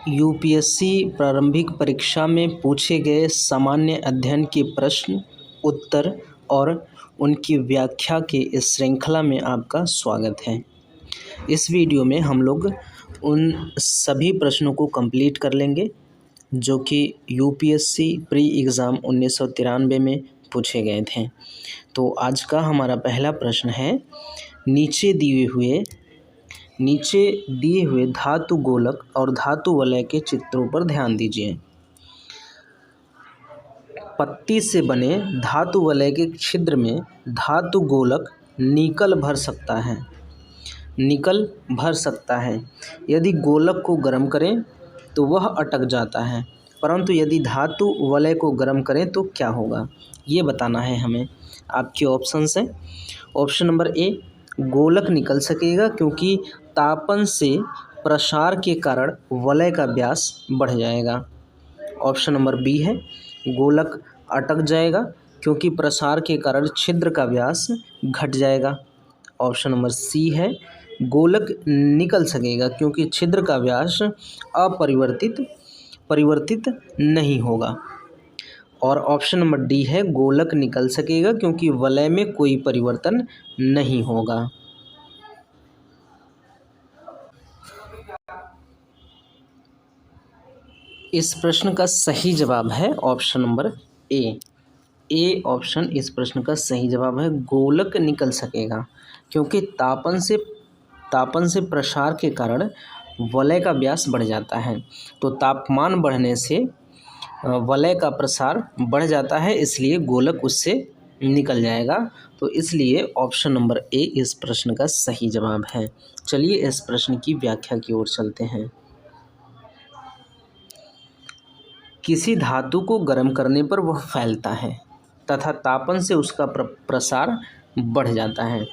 UPSC प्रारंभिक परीक्षा में पूछे गए सामान्य अध्ययन के प्रश्न उत्तर और उनकी व्याख्या के इस श्रृंखला में आपका स्वागत है। इस वीडियो में हम लोग उन सभी प्रश्नों को कंप्लीट कर लेंगे जो कि यूपीएससी प्री एग्ज़ाम 1993 में पूछे गए थे। तो आज का हमारा पहला प्रश्न है, नीचे दिए हुए धातु गोलक और धातु वलय के चित्रों पर ध्यान दीजिए। पत्ती से बने धातु वलय के छिद्र में धातु गोलक निकल भर सकता है। यदि गोलक को गर्म करें तो वह अटक जाता है, परंतु यदि धातु वलय को गर्म करें तो क्या होगा, ये बताना है हमें। आपके ऑप्शंस हैं। ऑप्शन नंबर ए, गोलक निकल सकेगा क्योंकि तापन से प्रसार के कारण वलय का व्यास बढ़ जाएगा। ऑप्शन नंबर बी है, गोलक अटक जाएगा क्योंकि प्रसार के कारण छिद्र का व्यास घट जाएगा। ऑप्शन नंबर सी है, गोलक निकल सकेगा क्योंकि छिद्र का व्यास परिवर्तित नहीं होगा। और ऑप्शन नंबर डी है, गोलक निकल सकेगा क्योंकि वलय में कोई परिवर्तन नहीं होगा। इस प्रश्न का सही जवाब है ऑप्शन नंबर ए ऑप्शन इस प्रश्न का सही जवाब है। गोलक निकल सकेगा क्योंकि तापन से प्रसार के कारण वलय का व्यास बढ़ जाता है। तो तापमान बढ़ने से वलय का प्रसार बढ़ जाता है, इसलिए गोलक उससे निकल जाएगा। तो इसलिए ऑप्शन नंबर ए इस प्रश्न का सही जवाब है। चलिए इस प्रश्न की व्याख्या की ओर चलते हैं। किसी धातु को गर्म करने पर वह फैलता है तथा तापन से उसका प्रसार बढ़ जाता है।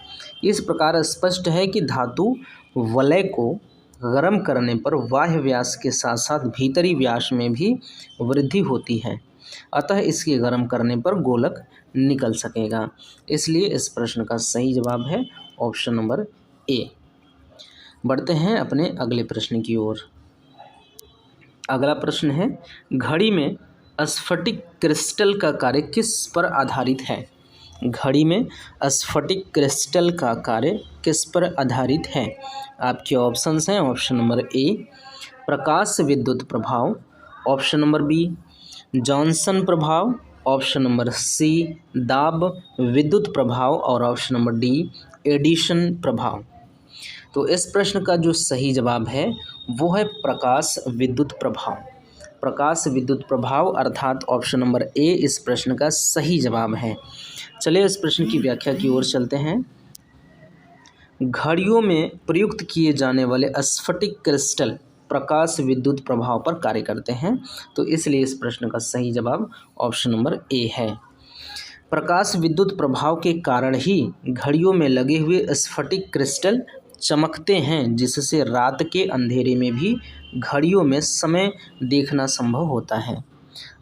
इस प्रकार स्पष्ट है कि धातु वलय को गर्म करने पर बाह्य व्यास के साथ साथ भीतरी व्यास में भी वृद्धि होती है, अतः इसके गर्म करने पर गोलक निकल सकेगा। इसलिए इस प्रश्न का सही जवाब है ऑप्शन नंबर ए। बढ़ते हैं अपने अगले प्रश्न की ओर। अगला प्रश्न है, घड़ी में स्फटिक क्रिस्टल का कार्य किस पर आधारित है? घड़ी में स्फटिक क्रिस्टल का कार्य किस पर आधारित है? आपके ऑप्शंस हैं। ऑप्शन नंबर ए, प्रकाश विद्युत प्रभाव। ऑप्शन नंबर बी, जॉनसन प्रभाव। ऑप्शन नंबर सी, दाब विद्युत प्रभाव। और ऑप्शन नंबर डी, एडिशन प्रभाव। तो इस प्रश्न का जो सही जवाब है वो है प्रकाश विद्युत प्रभाव। प्रकाश विद्युत प्रभाव अर्थात ऑप्शन नंबर ए इस प्रश्न का सही जवाब है। चलिए इस प्रश्न की व्याख्या की ओर चलते हैं। घड़ियों में प्रयुक्त किए जाने वाले स्फटिक क्रिस्टल प्रकाश विद्युत प्रभाव पर कार्य करते हैं, तो इसलिए इस प्रश्न का सही जवाब ऑप्शन नंबर ए है। प्रकाश विद्युत प्रभाव के कारण ही घड़ियों में लगे हुए स्फटिक क्रिस्टल चमकते हैं, जिससे रात के अंधेरे में भी घड़ियों में समय देखना संभव होता है।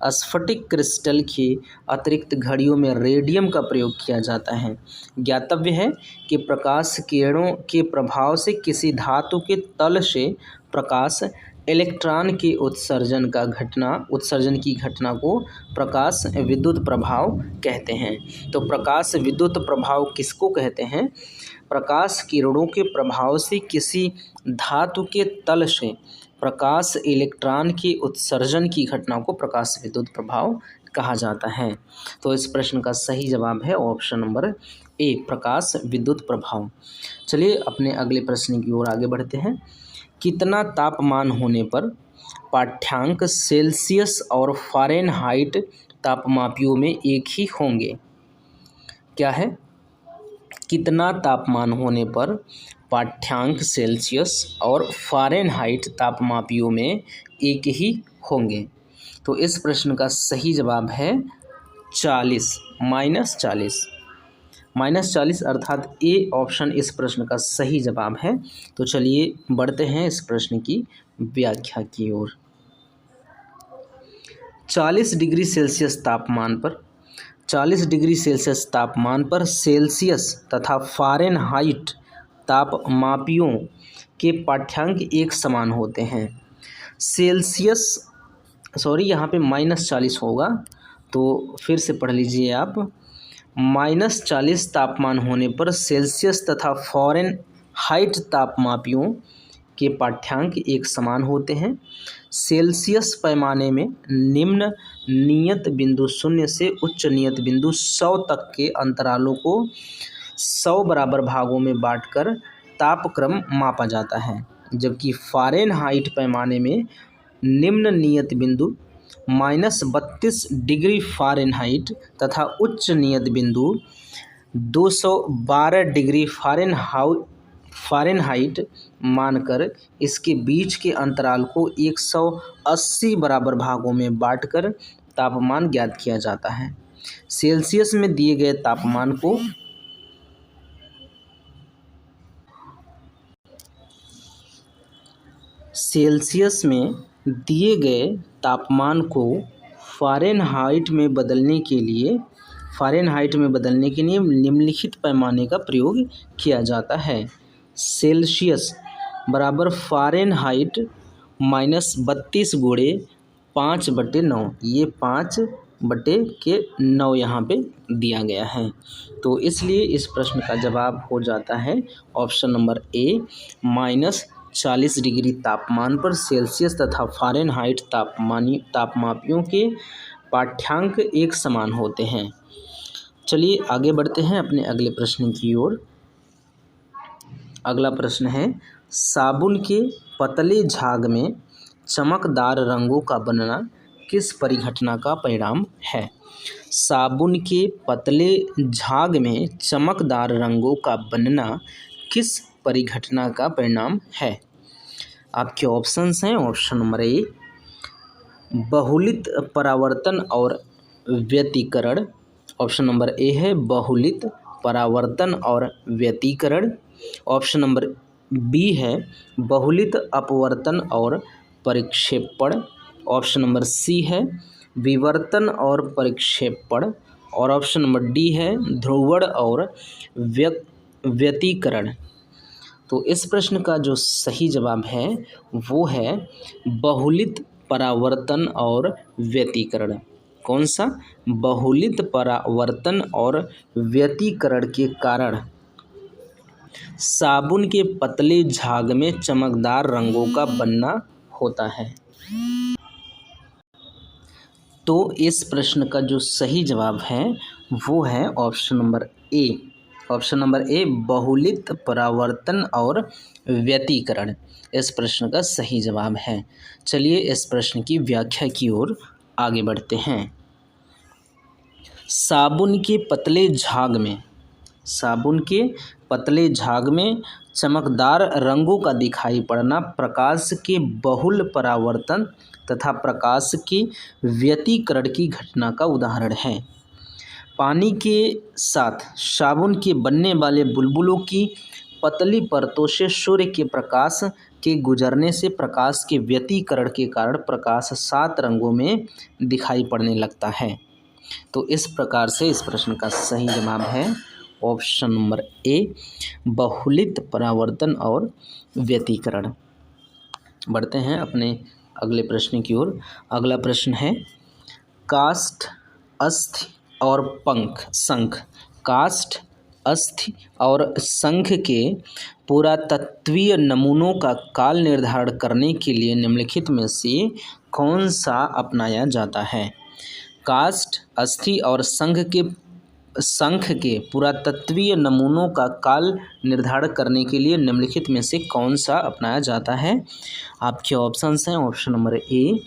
स्फटिक क्रिस्टल के अतिरिक्त घड़ियों में रेडियम का प्रयोग किया जाता है। ज्ञातव्य है कि प्रकाश किरणों के प्रभाव से किसी धातु के तल से प्रकाश इलेक्ट्रॉन के उत्सर्जन की घटना को प्रकाश विद्युत प्रभाव कहते हैं। तो प्रकाश विद्युत प्रभाव किसको कहते हैं? प्रकाश किरणों के प्रभाव से किसी धातु के तल से प्रकाश इलेक्ट्रॉन के उत्सर्जन की घटना को प्रकाश विद्युत प्रभाव कहा जाता है। तो इस प्रश्न का सही जवाब है ऑप्शन नंबर ए, प्रकाश विद्युत प्रभाव। चलिए अपने अगले प्रश्न की ओर आगे बढ़ते हैं। कितना तापमान होने पर पाठ्यांक सेल्सियस और फ़ारेनहाइट तापमापियों में एक ही होंगे? क्या है? कितना तापमान होने पर पाठ्यांक सेल्सियस और फ़ारेनहाइट तापमापियों में एक ही होंगे? तो इस प्रश्न का सही जवाब है 40 -40 अर्थात ए ऑप्शन इस प्रश्न का सही जवाब है। तो चलिए बढ़ते हैं इस प्रश्न की व्याख्या की ओर। 40 डिग्री सेल्सियस तापमान पर सेल्सियस तथा फ़ारेनहाइट तापमापियों के पाठ्यांक एक समान होते हैं। सेल्सियस, सॉरी यहाँ पे -40 होगा, तो फिर से पढ़ लीजिए आप। -40 तापमान होने पर सेल्सियस तथा फ़ारेनहाइट तापमापियों के पाठ्यांक एक समान होते हैं। सेल्सियस पैमाने में निम्न नियत बिंदु 0 से उच्च नियत बिंदु 100 तक के अंतरालों को 100 बराबर भागों में बांटकर तापक्रम मापा जाता है, जबकि फ़ारेनहाइट पैमाने में निम्न नियत बिंदु -32 डिग्री फ़ारेनहाइट तथा उच्च नियत बिंदु 212 डिग्री फ़ारेनहाइट मानकर इसके बीच के अंतराल को 180 बराबर भागों में बांटकर तापमान ज्ञात किया जाता है। सेल्सियस में दिए गए तापमान को फ़ारेनहाइट में बदलने के लिए निम्नलिखित पैमाने का प्रयोग किया जाता है। सेल्सियस बराबर फ़ारेनहाइट -32 गुणे 5/9, ये 5/9 यहाँ पे दिया गया है। तो इसलिए इस प्रश्न का जवाब हो जाता है ऑप्शन नंबर ए, -40 डिग्री तापमान पर सेल्सियस तथा फ़ारेनहाइट तापमापियों के पाठ्यांक एक समान होते हैं। चलिए आगे बढ़ते हैं अपने अगले प्रश्न की ओर। अगला प्रश्न है, साबुन के पतले झाग में चमकदार रंगों का बनना किस परिघटना का परिणाम है? साबुन के पतले झाग में चमकदार रंगों का बनना किस परिघटना का परिणाम है? आपके ऑप्शंस हैं। ऑप्शन नंबर ए, बहुलित परावर्तन और व्यतिकरण। ऑप्शन नंबर ए है बहुलित परावर्तन और व्यतिकरण। ऑप्शन नंबर बी है बहुलित अपवर्तन और परिक्षेपण। ऑप्शन नंबर सी है विवर्तन और परिक्षेपण। और ऑप्शन नंबर डी है ध्रुवण और व्यतिकरण। तो इस प्रश्न का जो सही जवाब है वो है बहुलित परावर्तन और व्यतिकरण। कौन सा? बहुलित परावर्तन और व्यतिकरण के कारण साबुन के पतले झाग में चमकदार रंगों का बनना होता है। तो इस प्रश्न का जो सही जवाब है वो है option number A. Option number A, बहुलित परावर्तन और व्यतिकरण इस प्रश्न का सही जवाब है। चलिए इस प्रश्न की व्याख्या की ओर आगे बढ़ते हैं। साबुन के पतले झाग में चमकदार रंगों का दिखाई पड़ना प्रकाश के बहुल परावर्तन तथा प्रकाश के व्यतिकरण की घटना का उदाहरण है। पानी के साथ साबुन के बनने वाले बुलबुलों की पतली परतों से सूर्य के प्रकाश के गुजरने से प्रकाश के व्यतिकरण के कारण प्रकाश 7 रंगों में दिखाई पड़ने लगता है। तो इस प्रकार से इस प्रश्न का सही जवाब है ऑप्शन नंबर ए, बहुलित परावर्तन और व्यतिकरण। बढ़ते हैं अपने अगले प्रश्न की ओर। अगला प्रश्न है, काष्ठ, अस्थि और शंख। काष्ठ, अस्थि और शंख के पुरातत्वीय नमूनों का काल निर्धारण करने के लिए निम्नलिखित में से कौन सा अपनाया जाता है? काष्ठ, अस्थि और शंख के पुरातत्वीय नमूनों का काल निर्धारण करने के लिए निम्नलिखित में से कौन सा अपनाया जाता है? आपके ऑप्शंस हैं। Option number A,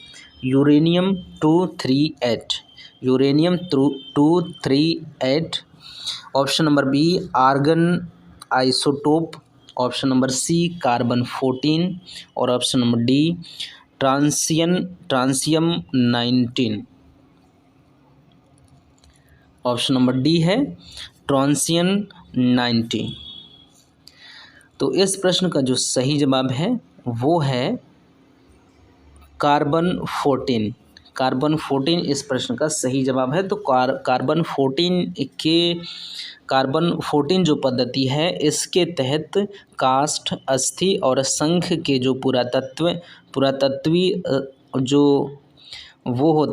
uranium 238। Uranium 238। Option number B, argon isotope. Option number C, carbon 14। और ऑप्शन नंबर डी, ट्रांसियम 19। ऑप्शन नंबर डी है ट्रांसियम 90। तो इस प्रश्न का जो सही जवाब है वो है कार्बन 14। कार्बन 14 इस प्रश्न का सही जवाब है। तो कार्बन 14 जो पद्धति है इसके तहत काष्ठ, अस्थि और शंख के जो पुरातत्वीय जो वो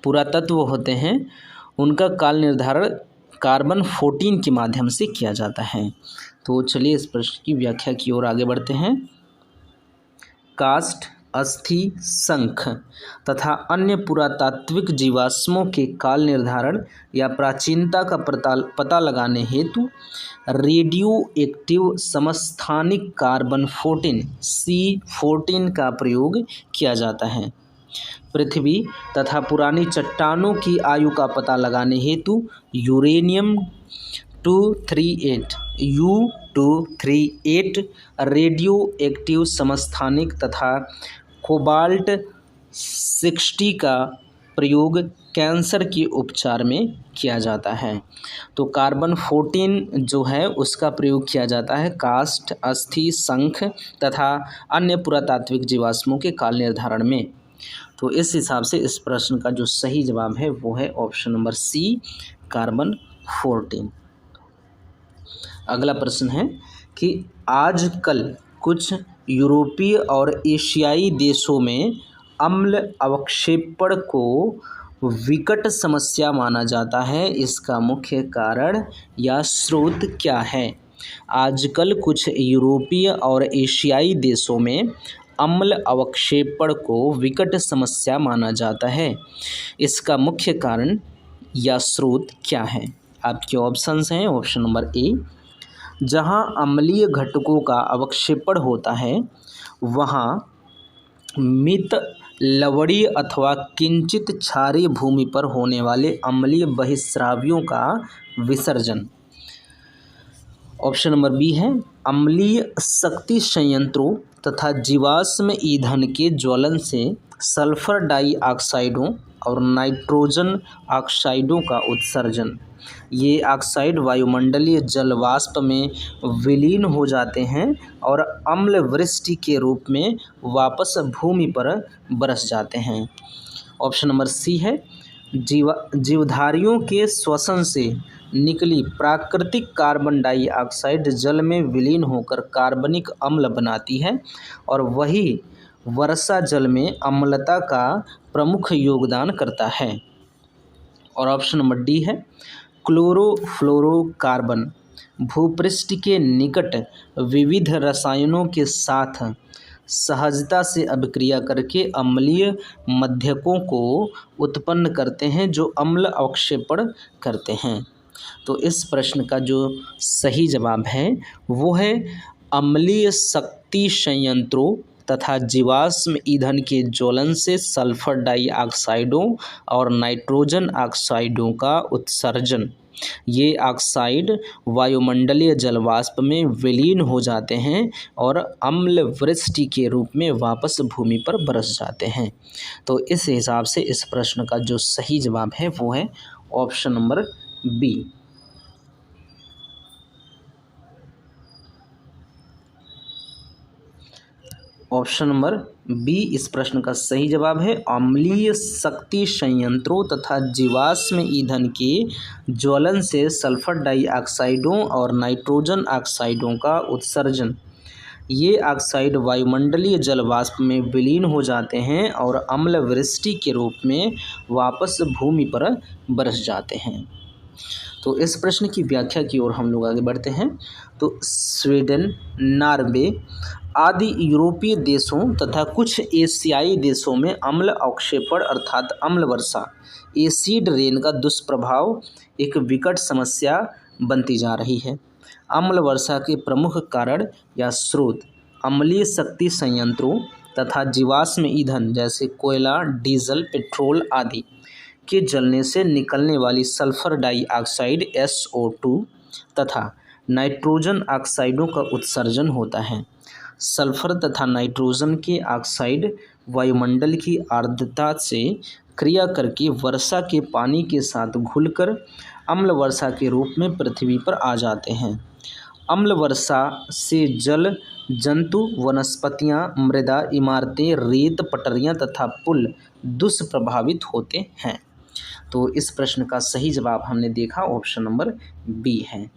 पुरातत्व होते हैं उनका काल निर्धारण कार्बन 14 के माध्यम से किया जाता है। तो चलिए इस प्रश्न की व्याख्या की ओर आगे बढ़ते हैं। काष्ठ, अस्थि, शंख तथा अन्य पुरातात्विक जीवाश्मों के काल निर्धारण या प्राचीनता का पता लगाने हेतु रेडियो एक्टिव समस्थानिक कार्बन 14 C14 का प्रयोग किया जाता है। पृथ्वी तथा पुरानी चट्टानों की आयु का पता लगाने हेतु यूरेनियम 238 U238 रेडियो एक्टिव समस्थानिक तथा कोबाल्ट 60 का प्रयोग कैंसर के उपचार में किया जाता है। तो कार्बन 14 जो है उसका प्रयोग किया जाता है काष्ठ, अस्थि, शंख तथा अन्य पुरातात्विक जीवाश्मों के काल निर्धारण में। तो इस हिसाब से इस प्रश्न का जो सही जवाब है वो है ऑप्शन नंबर सी, कार्बन 14। अगला प्रश्न है कि आजकल कुछ यूरोपीय और एशियाई देशों में अम्ल अवक्षेपण को विकट समस्या माना जाता है। इसका मुख्य कारण या स्रोत क्या है? आजकल कुछ यूरोपीय और एशियाई देशों में अम्ल अवक्षेपण को विकट समस्या माना जाता है। इसका मुख्य कारण या स्रोत क्या है? आपके ऑप्शंस हैं ऑप्शन नंबर ए, जहां अम्लीय घटकों का अवक्षेपण होता है वहां मृत, लवणीय अथवा किंचित क्षारीय भूमि पर होने वाले अम्लीय बहिस्रावियों का विसर्जन। ऑप्शन नंबर बी है अम्लीय शक्ति संयंत्रों तथा जीवाश्म ईंधन के ज्वलन से सल्फर डाइऑक्साइडों और नाइट्रोजन ऑक्साइडों का उत्सर्जन। ये ऑक्साइड वायुमंडलीय जल वाष्प में विलीन हो जाते हैं और अम्ल वृष्टि के रूप में वापस भूमि पर बरस जाते हैं। ऑप्शन नंबर सी है जीवधारियों के श्वसन से निकली प्राकृतिक कार्बन डाइऑक्साइड जल में विलीन होकर कार्बनिक अम्ल बनाती है और वही वर्षा जल में अम्लता का प्रमुख योगदान करता है। और ऑप्शन नंबर डी है क्लोरोफ्लोरोकार्बन भूपृष्ठ के निकट विविध रसायनों के साथ सहजता से अभिक्रिया करके अम्लीय मध्यकों को उत्पन्न करते हैं जो अम्ल अवक्षेपण करते हैं। तो इस प्रश्न का जो सही जवाब है वो है अम्लीय शक्ति संयंत्रों तथा जीवाश्म ईंधन के ज्वलन से सल्फर डाइऑक्साइडों और नाइट्रोजन ऑक्साइडों का उत्सर्जन। ये ऑक्साइड वायुमंडलीय जल वाष्प में विलीन हो जाते हैं और अम्ल वृष्टि के रूप में वापस भूमि पर बरस जाते हैं। तो इस हिसाब से इस प्रश्न का जो सही जवाब है वो है option number B. Option number B इस प्रश्न का सही जवाब है। अम्लीय शक्ति संयंत्रों तथा जीवाश्म ईंधन के ज्वलन से सल्फर डाइऑक्साइडों और नाइट्रोजन ऑक्साइडों का उत्सर्जन। ये ऑक्साइड वायुमंडलीय जल वाष्प में विलीन हो जाते हैं और अम्ल वृष्टि के रूप में वापस भूमि पर बरस जाते हैं। तो इस प्रश्न की व्याख्या की ओर हम लोग आगे बढ़ते हैं। तो स्वीडन, नॉर्वे आदि यूरोपीय देशों तथा कुछ एशियाई देशों में अम्ल अवक्षेपण अर्थात अम्ल वर्षा एसिड रेन का दुष्प्रभाव एक विकट समस्या बनती जा रही है। अम्ल वर्षा के प्रमुख कारण या स्रोत अम्लीय शक्ति संयंत्रों तथा जीवाश्म ईंधन जैसे कोयला, डीजल, पेट्रोल आदि के जलने से निकलने वाली सल्फर डाइऑक्साइड SO2 तथा नाइट्रोजन ऑक्साइडों का उत्सर्जन होता है। सल्फर तथा नाइट्रोजन के ऑक्साइड वायुमंडल की आर्द्रता से क्रिया करके वर्षा के पानी के साथ घुलकर अम्ल वर्षा के रूप में पृथ्वी पर आ जाते हैं। अम्ल वर्षा से जल जंतु, वनस्पतियाँ, मृदा, इमारतें, रेत, पटरियाँ तथा पुल दुष्प्रभावित होते हैं। तो इस प्रश्न का सही जवाब हमने देखा ऑप्शन नंबर बी है।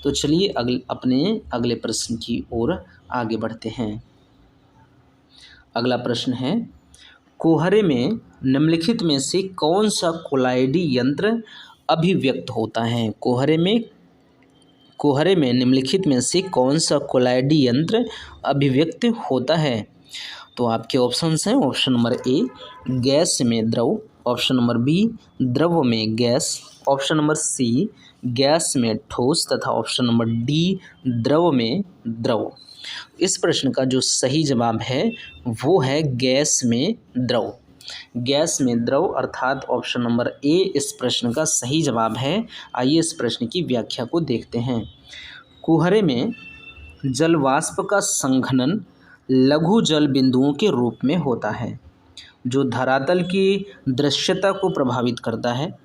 तो चलिए अपने अगले प्रश्न की ओर आगे बढ़ते हैं। अगला प्रश्न है, कोहरे में निम्नलिखित में से कौन सा कोलाइडी यंत्र अभिव्यक्त होता है? कोहरे में निम्नलिखित में से कौन सा कोलाइडी यंत्र अभिव्यक्त होता है? तो आपके ऑप्शंस हैं ऑप्शन नंबर ए गैस में द्रव, ऑप्शन नंबर बी द्रव में gas, option number C gas में ठोस तथा ऑप्शन नंबर डी द्रव में द्रव। इस प्रश्न का जो सही जवाब है वो है गैस में द्रव। गैस में द्रव अर्थात ऑप्शन नंबर ए इस प्रश्न का सही जवाब है। आइए इस प्रश्न की व्याख्या को देखते हैं। कुहरे में जल वाष्प का संघनन लघु जल बिंदुओं के रूप में होता है जो धरातल की दृश्यता को प्रभावित करता है।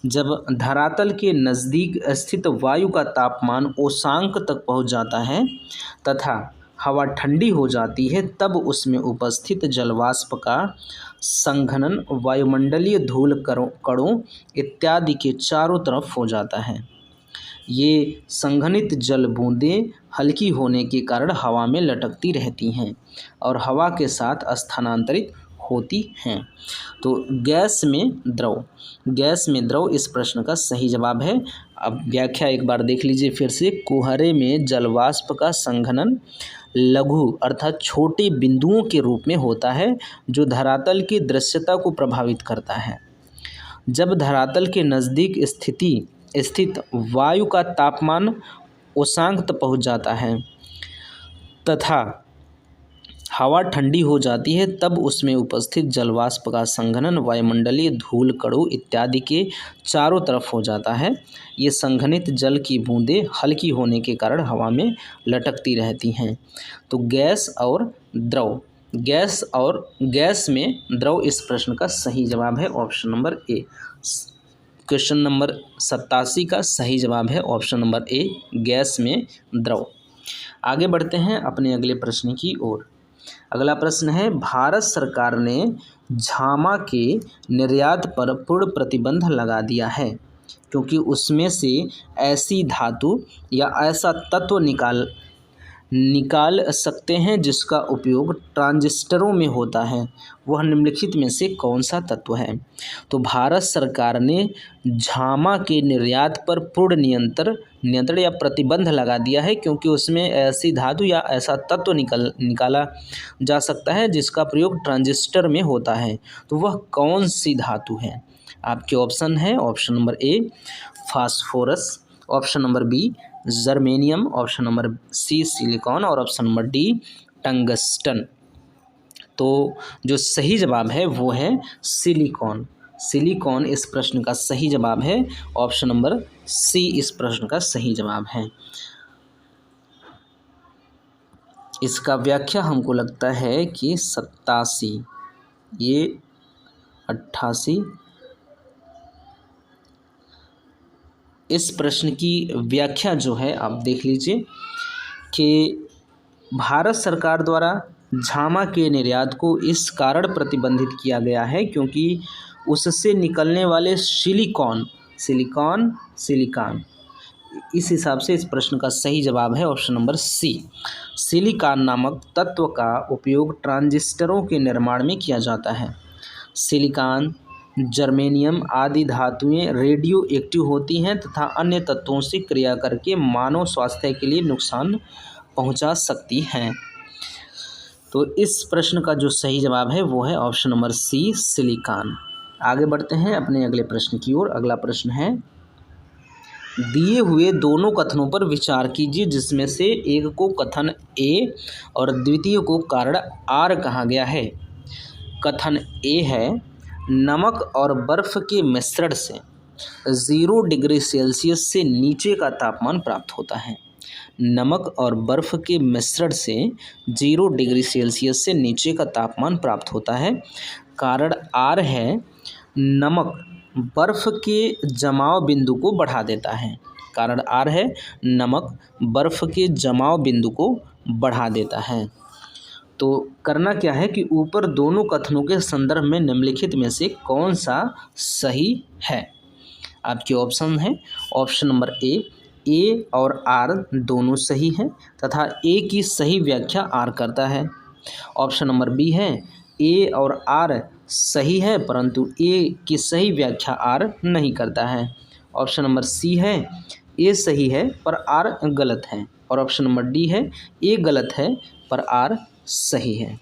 जब धरातल के नज़दीक स्थित वायु का तापमान उष्मांक तक पहुंच जाता है तथा हवा ठंडी हो जाती है तब उसमें उपस्थित जलवाष्प का संघनन वायुमंडलीय धूल कणों इत्यादि के चारों तरफ हो जाता है। ये संघनित जल बूंदें हल्की होने के कारण हवा में लटकती रहती हैं और हवा के साथ स्थानांतरित होती हैं। तो गैस में द्रव इस प्रश्न का सही जवाब है। अब व्याख्या एक बार देख लीजिए फिर से। कुहरे में जलवाष्प का संघनन लघु अर्थात छोटे बिंदुओं के रूप में होता है जो धरातल की दृश्यता को प्रभावित करता है। जब धरातल के नज़दीक स्थित वायु का तापमान उष्मांक तक पहुँच जाता है तथा हवा ठंडी हो जाती है तब उसमें उपस्थित जलवाष्प का संघनन वायुमंडलीय धूल कणों इत्यादि के चारों तरफ हो जाता है। ये संघनित जल की बूंदें हल्की होने के कारण हवा में लटकती रहती हैं। तो गैस में द्रव इस प्रश्न का सही जवाब है ऑप्शन नंबर ए। क्वेश्चन नंबर 87 का सही जवाब है ऑप्शन नंबर ए गैस में द्रव। आगे बढ़ते हैं अपने अगले प्रश्न की ओर। अगला प्रश्न है, भारत सरकार ने झामा के निर्यात पर पूर्ण प्रतिबंध लगा दिया है क्योंकि उसमें से ऐसी धातु या ऐसा तत्व निकाल सकते हैं जिसका उपयोग ट्रांजिस्टरों में होता है। वह निम्नलिखित में से कौन सा तत्व है? तो भारत सरकार ने झामा के निर्यात पर पूर्ण नियंत्रण या प्रतिबंध लगा दिया है क्योंकि उसमें ऐसी धातु या ऐसा तत्व निकाला जा सकता है जिसका प्रयोग ट्रांजिस्टर में होता है। तो वह कौन सी धातु है? आपके ऑप्शन है option number A phosphorus, option number B germanium, option number C silicon और ऑप्शन नंबर डी टंगस्टन। तो जो सही जवाब है वो है सिलिकॉन इस प्रश्न का सही जवाब है। ऑप्शन नंबर सी इस प्रश्न का सही जवाब है। इसका व्याख्या हमको लगता है कि 87 ये 88 इस प्रश्न की व्याख्या जो है आप देख लीजिए कि भारत सरकार द्वारा झामा के निर्यात को इस कारण प्रतिबंधित किया गया है क्योंकि उससे निकलने वाले सिलिकॉन इस हिसाब से इस प्रश्न का सही जवाब है ऑप्शन नंबर सी। सिलिकॉन नामक तत्व का उपयोग ट्रांजिस्टरों के निर्माण में किया जाता है। सिलिकॉन जर्मेनियम आदि धातुएं रेडियो एक्टिव होती हैं तथा अन्य तत्वों से क्रिया करके मानव स्वास्थ्य के लिए नुकसान पहुंचा सकती हैं। तो इस प्रश्न का जो सही जवाब है वो है ऑप्शन नंबर सी सिलिकॉन। आगे बढ़ते हैं अपने अगले प्रश्न की ओर। अगला प्रश्न है, दिए हुए दोनों कथनों पर विचार कीजिए जिसमें से एक को कथन ए और द्वितीय को कारण आर कहा गया है। कथन ए है, नमक और बर्फ़ के मिश्रण से 0 डिग्री सेल्सियस से नीचे का तापमान प्राप्त होता है। नमक और बर्फ़ के मिश्रण से 0 डिग्री सेल्सियस से नीचे का तापमान प्राप्त होता है। कारण आर है, नमक बर्फ़ के जमाव बिंदु को बढ़ा देता है। कारण आर है नमक बर्फ के जमाव बिंदु को बढ़ा देता है। तो करना क्या है कि ऊपर दोनों कथनों के संदर्भ में निम्नलिखित में से कौन सा सही है। आपके ऑप्शन है ऑप्शन नंबर ए और आर दोनों सही हैं तथा ए की सही व्याख्या आर करता है। ऑप्शन नंबर बी है ए और आर सही है परंतु ए की सही व्याख्या आर नहीं करता है। ऑप्शन नंबर सी है ए सही है पर आर गलत है। और ऑप्शन नंबर डी है ए गलत है पर आर सही है।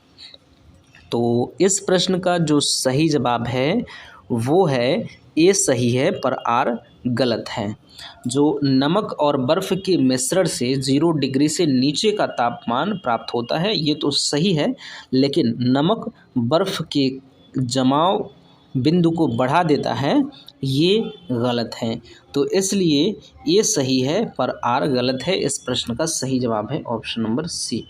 तो इस प्रश्न का जो सही जवाब है वो है ए सही है पर आर गलत है। जो नमक और बर्फ़ के मिश्रण से 0 डिग्री से नीचे का तापमान प्राप्त होता है ये तो सही है, लेकिन नमक बर्फ़ के जमाव बिंदु को बढ़ा देता है ये गलत है। तो इसलिए ये सही है पर आर गलत है। इस प्रश्न का सही जवाब है option number C.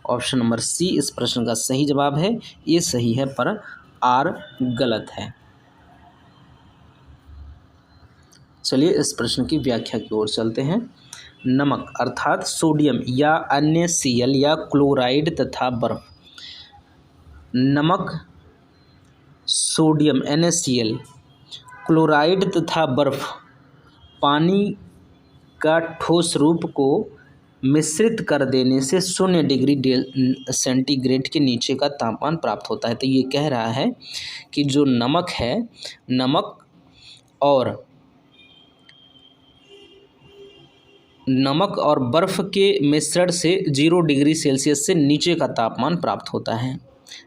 Option number C इस प्रश्न का सही जवाब है। ये सही है पर आर गलत है। चलिए इस प्रश्न की व्याख्या की ओर चलते हैं। नमक अर्थात सोडियम या अन्य Cl या क्लोराइड तथा बर्फ। नमक सोडियम NaCl क्लोराइड तथा बर्फ पानी का ठोस रूप को मिश्रित कर देने से 0 डिग्री सेंटीग्रेड के नीचे का तापमान प्राप्त होता है। तो ये कह रहा है कि जो नमक है, नमक और बर्फ़ के मिश्रण से 0 डिग्री सेल्सियस से नीचे का तापमान प्राप्त होता है।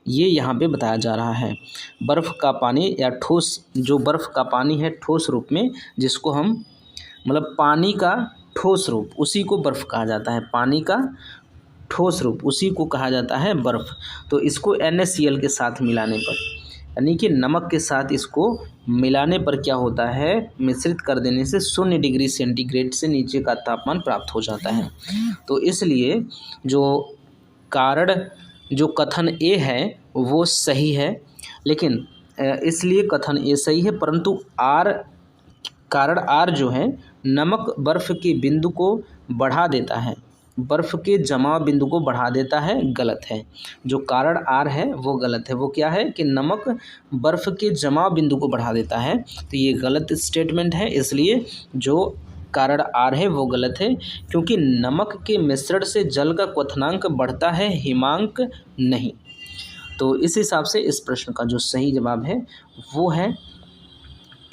ये यहाँ पे बताया जा रहा है। बर्फ़ का पानी या ठोस, जो बर्फ़ का पानी है ठोस रूप में, जिसको हम मतलब पानी का ठोस रूप, उसी को बर्फ़ कहा जाता है। पानी का ठोस रूप उसी को कहा जाता है बर्फ़। तो इसको NaCl के साथ मिलाने पर, यानी कि नमक के साथ इसको मिलाने पर क्या होता है, मिश्रित कर देने से 0 डिग्री सेंटीग्रेड से नीचे का तापमान प्राप्त हो जाता है। तो इसलिए जो कथन ए है वो सही है, लेकिन इसलिए कथन ए सही है परंतु कारण आर जो है नमक बर्फ़ के बिंदु को बढ़ा देता है, बर्फ़ के जमाव बिंदु को बढ़ा देता है, गलत है। जो कारण आर है वो गलत है। वो क्या है कि नमक बर्फ़ के जमाव बिंदु को बढ़ा देता है, तो ये गलत स्टेटमेंट है। इसलिए जो कारण आर है वो गलत है, क्योंकि नमक के मिश्रण से जल का क्वथनांक बढ़ता है, हिमांक नहीं। तो इस हिसाब से इस प्रश्न का जो सही जवाब है वो है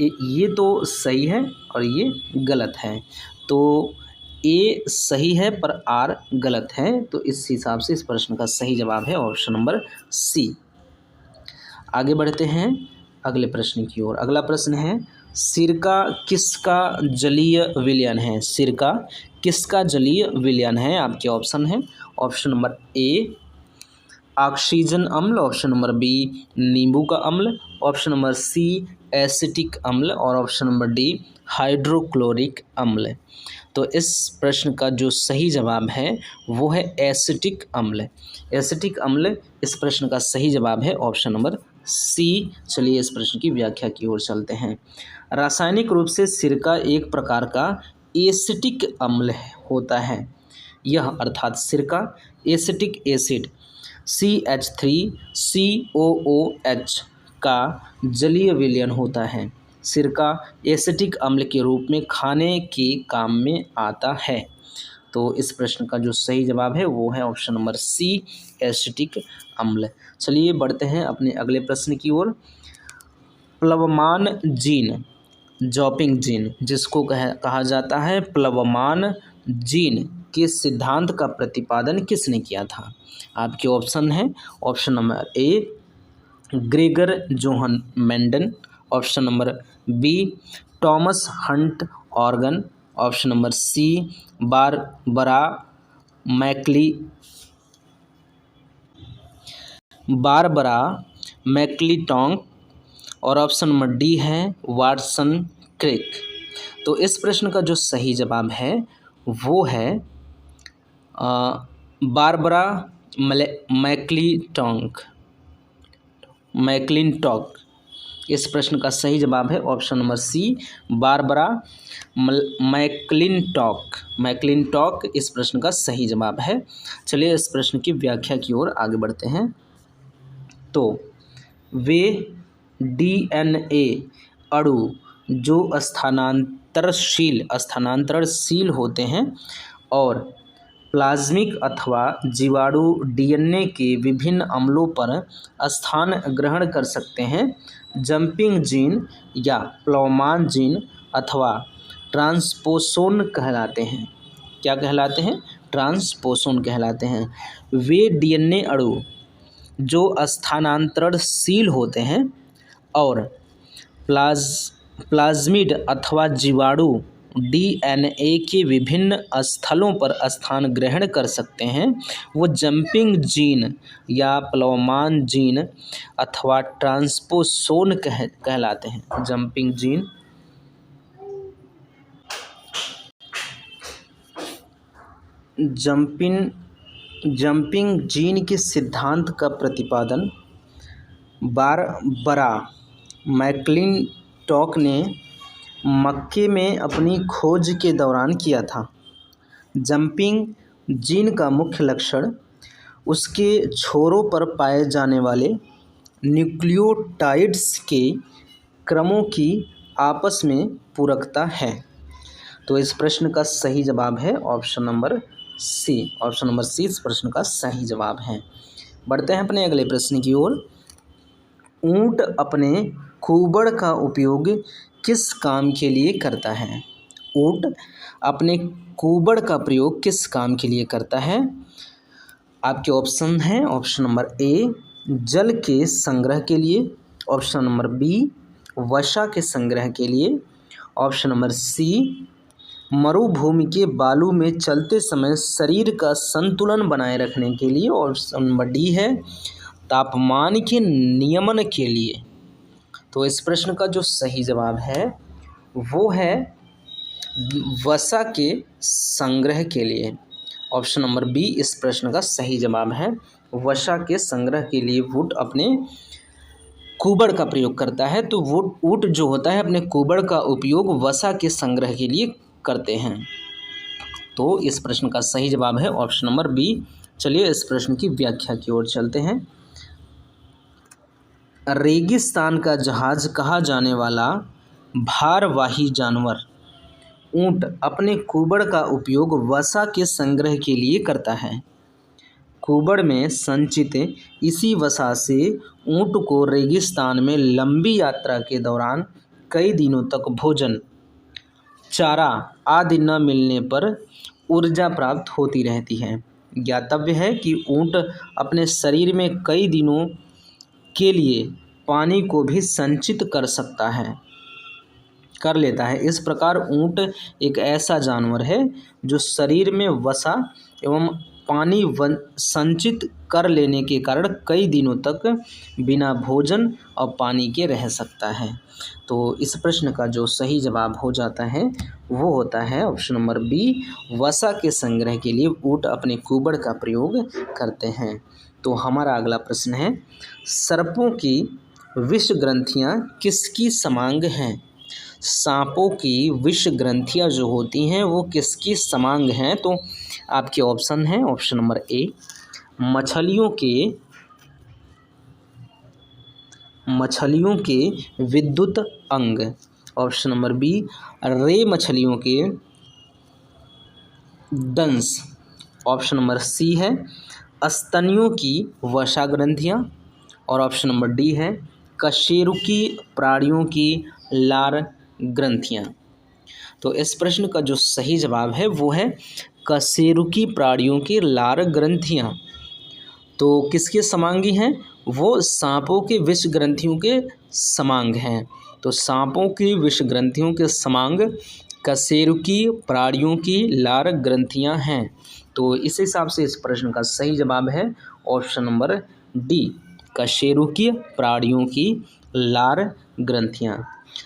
ये तो सही है और ये गलत है। तो ए सही है पर आर गलत है। तो इस हिसाब से इस प्रश्न का सही जवाब है ऑप्शन नंबर सी। आगे बढ़ते हैं अगले प्रश्न की ओर। अगला प्रश्न है सिरका किसका जलीय विलयन है। सिरका किसका जलीय विलयन है। आपके ऑप्शन है ऑप्शन नंबर ए ऑक्सीजन अम्ल, ऑप्शन नंबर बी नींबू का अम्ल, ऑप्शन नंबर सी एसिटिक अम्ल और ऑप्शन नंबर डी हाइड्रोक्लोरिक अम्ल। तो इस प्रश्न का जो सही जवाब है वो है एसिटिक अम्ल। एसिटिक अम्ल इस प्रश्न का सही जवाब है ऑप्शन नंबर सी। चलिए इस प्रश्न की व्याख्या की ओर चलते हैं। रासायनिक रूप से सिरका एक प्रकार का एसिटिक अम्ल होता है। यह अर्थात सिरका एसिटिक एसिड CH3COOH का जलीय विलयन होता है। सिरका एसिटिक अम्ल के रूप में खाने के काम में आता है। तो इस प्रश्न का जो सही जवाब है वो है ऑप्शन नंबर सी एसिटिक अम्ल। चलिए बढ़ते हैं अपने अगले प्रश्न की ओर। प्लवमान जीन, जॉपिंग जीन जिसको कहा जाता है प्लवमान जीन के सिद्धांत का प्रतिपादन किसने किया था। आपके ऑप्शन है option number A Gregor Johann Mendel, option number B Thomas Hunt Morgan, option number C Barbara McClintock और ऑप्शन नंबर डी है वाटसन क्रिक। तो इस प्रश्न का जो सही जवाब है वो है बारबरा मैक्लिंटॉक। इस प्रश्न का सही जवाब है option number C, Barbara McClintock. McClintock इस प्रश्न का सही जवाब है। चलिए इस प्रश्न की व्याख्या की ओर आगे बढ़ते हैं। तो वे डीएनए अणु जो स्थानांतरणशील होते हैं और प्लाज्मिक अथवा जीवाणु डीएनए के विभिन्न अम्लों पर स्थान ग्रहण कर सकते हैं, जंपिंग जीन या प्लवमान जीन अथवा ट्रांसपोसोन कहलाते हैं। क्या कहलाते हैं? ट्रांसपोसोन कहलाते हैं। वे डीएनए अणु जो स्थानांतरणशील होते हैं और प्लाज्मिड अथवा जीवाणु डीएनए के विभिन्न स्थलों पर स्थान ग्रहण कर सकते हैं, वो जंपिंग जीन या प्लवमान जीन अथवा ट्रांसपोसोन कहलाते हैं। जंपिंग जीन, जंपिंग जीन के सिद्धांत का प्रतिपादन बारबरा मैक्लिंटॉक ने मक्के में अपनी खोज के दौरान किया था। जंपिंग जीन का मुख्य लक्षण उसके छोरों पर पाए जाने वाले न्यूक्लियोटाइड्स के क्रमों की आपस में पूरकता है। तो इस प्रश्न का सही जवाब है option number C. Option number C इस प्रश्न का सही जवाब है। बढ़ते हैं अपने अगले प्रश्न की ओर। ऊंट अपने कूबड़ का उपयोग किस काम के लिए करता है? ऊंट अपने कूबड़ का प्रयोग किस काम के लिए करता है? आपके ऑप्शन हैं, ऑप्शन नंबर ए जल के संग्रह के लिए, ऑप्शन नंबर बी वसा के संग्रह के लिए, ऑप्शन नंबर सी मरुभूमि के बालू में चलते समय शरीर का संतुलन बनाए रखने के लिए, ऑप्शन नंबर डी है तापमान के नियमन के लिए। तो इस प्रश्न का जो सही जवाब है वो है वसा के संग्रह के लिए। ऑप्शन नंबर बी इस प्रश्न का सही जवाब है। वसा के संग्रह के लिए ऊंट अपने कूबड़ का प्रयोग करता है। तो वो ऊंट जो होता है अपने कूबड़ का उपयोग वसा के संग्रह के लिए करते हैं। तो इस प्रश्न का सही जवाब है ऑप्शन नंबर बी। चलिए इस प्रश्न की व्याख्या की ओर चलते हैं। रेगिस्तान का जहाज कहा जाने वाला भारवाही जानवर ऊंट अपने कूबड़ का उपयोग वसा के संग्रह के लिए करता है। कूबड़ में संचित इसी वसा से ऊंट को रेगिस्तान में लंबी यात्रा के दौरान कई दिनों तक भोजन, चारा आदि न मिलने पर ऊर्जा प्राप्त होती रहती है। ज्ञातव्य है कि ऊंट अपने शरीर में कई दिनों के लिए पानी को भी संचित कर लेता है। इस प्रकार ऊंट एक ऐसा जानवर है जो शरीर में वसा एवं पानी संचित कर लेने के कारण कई दिनों तक बिना भोजन और पानी के रह सकता है। तो इस प्रश्न का जो सही जवाब हो जाता है वो होता है ऑप्शन नंबर बी, वसा के संग्रह के लिए ऊंट अपने कूबड़ का प्रयोग करते हैं। तो हमारा अगला प्रश्न है, सर्पों की विष ग्रंथियाँ किसकी समांग हैं? सांपों की विष ग्रंथियाँ जो होती हैं वो किसकी समांग हैं? तो आपके ऑप्शन हैं, ऑप्शन नंबर ए मछलियों के विद्युत अंग, ऑप्शन नंबर बी रे मछलियों के दंश, ऑप्शन नंबर सी है स्तनियों की वसा ग्रंथियाँ और ऑप्शन नंबर डी है कशेरुकी प्राणियों की लार ग्रंथियाँ। तो इस प्रश्न का जो सही जवाब है वो है कशेरुकी प्राणियों की लार ग्रंथियाँ। तो किसके समांगी हैं? वो सांपों के विष ग्रंथियों के समांग हैं। तो सांपों की विष ग्रंथियों के समांग कशेरुकी प्राणियों की लार ग्रंथियाँ हैं। तो इस हिसाब से इस प्रश्न का सही जवाब है ऑप्शन नंबर डी, कशेरुकी प्राणियों की लार ग्रंथियाँ।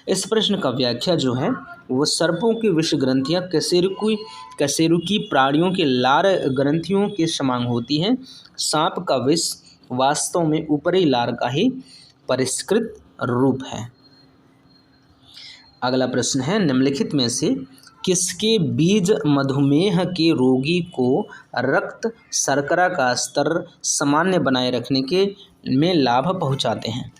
इस प्रश्न का व्याख्या जो है वो सर्पों की विष ग्रंथियाँ कशेरुकी प्राणियों के लार ग्रंथियों के समान होती हैं। सांप का विष वास्तव में ऊपरी लार का ही परिष्कृत रूप है। अगला प्रश्न है, निम्नलिखित में से किसके बीज मधुमेह के रोगी को रक्त शर्करा का स्तर सामान्य बनाए रखने के में लाभ पहुंचाते हैं?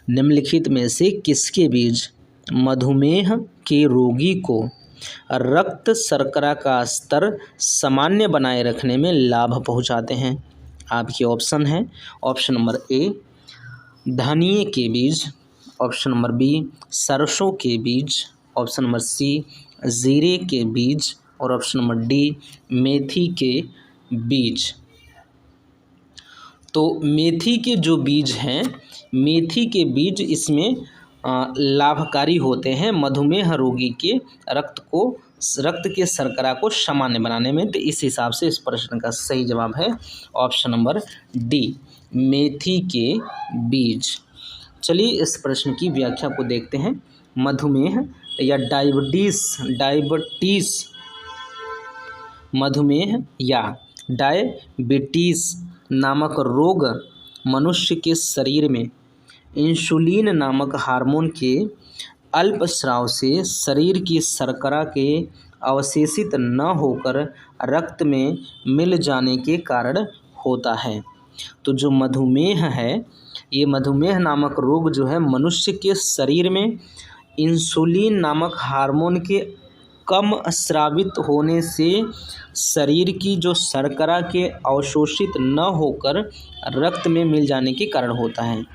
निम्नलिखित में से किसके बीज मधुमेह के रोगी को रक्त शर्करा का स्तर सामान्य बनाए रखने में लाभ पहुंचाते हैं? आपके ऑप्शन है, ऑप्शन नंबर ए धनिये के बीज, ऑप्शन नंबर बी सरसों के बीज, ऑप्शन नंबर सी जीरे के बीज और ऑप्शन नंबर डी मेथी के बीज। तो मेथी के जो बीज हैं, मेथी के बीज इसमें लाभकारी होते हैं मधुमेह रोगी के रक्त के शर्करा को सामान्य बनाने में। तो इस हिसाब से इस प्रश्न का सही जवाब है ऑप्शन नंबर डी मेथी के बीज। चलिए इस प्रश्न की व्याख्या को देखते हैं। मधुमेह या डायबिटीज मधुमेह या डायबिटीज नामक रोग मनुष्य के शरीर में इंसुलिन नामक हार्मोन के अल्प स्राव से शरीर की शर्करा के अवशेषित न होकर रक्त में मिल जाने के कारण होता है। तो जो मधुमेह है, ये मधुमेह नामक रोग जो है मनुष्य के शरीर में इंसुलिन नामक हार्मोन के कम स्रावित होने से शरीर की जो शर्करा के अवशोषित न होकर रक्त में मिल जाने के कारण होता है।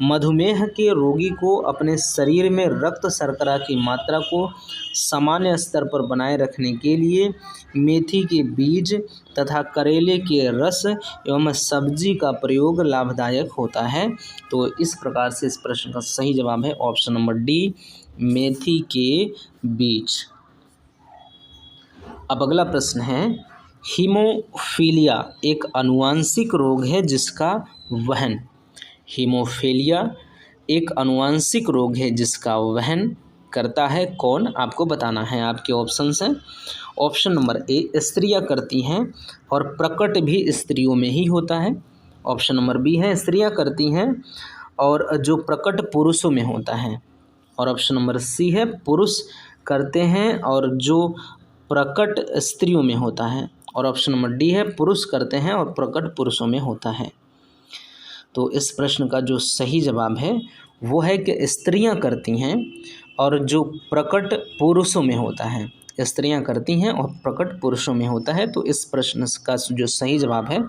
मधुमेह के रोगी को अपने शरीर में रक्त शर्करा की मात्रा को सामान्य स्तर पर बनाए रखने के लिए मेथी के बीज तथा करेले के रस एवं सब्जी का प्रयोग लाभदायक होता है। तो इस प्रकार से इस प्रश्न का सही जवाब है ऑप्शन नंबर डी मेथी के बीज। अब अगला प्रश्न है, हीमोफीलिया एक आनुवांशिक रोग है जिसका वहन हीमोफीलिया एक आनुवांशिक रोग है जिसका वहन करता है कौन? आपको बताना है। आपके ऑप्शंस हैं, ऑप्शन नंबर ए स्त्रियां करती हैं और प्रकट भी स्त्रियों में ही होता है, ऑप्शन नंबर बी है स्त्रियां करती हैं और जो प्रकट पुरुषों में होता है, और ऑप्शन नंबर सी है पुरुष करते हैं और जो प्रकट स्त्रियों में होता है, और ऑप्शन नंबर डी है पुरुष करते हैं और प्रकट पुरुषों में होता है। तो इस प्रश्न का जो सही जवाब है वो है कि स्त्रियां करती हैं और जो प्रकट पुरुषों में होता है, स्त्रियां करती हैं और प्रकट पुरुषों में होता है। तो इस प्रश्न का जो सही जवाब है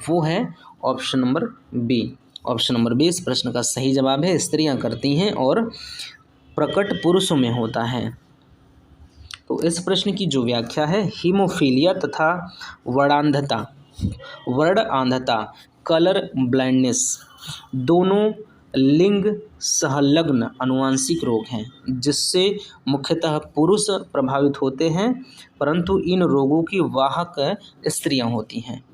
वो है option number B. Option number B इस प्रश्न का सही जवाब है, स्त्रियां करती हैं और प्रकट पुरुषों में होता है। तो इस प्रश्न की जो व्याख्या है, हीमोफीलिया तथा वर्ण अंधता कलर ब्लाइंडनेस दोनों लिंग संलग्न आनुवांशिक रोग हैं जिससे मुख्यतः पुरुष प्रभावित होते हैं, परंतु इन रोगों की वाहक स्त्रियां होती हैं।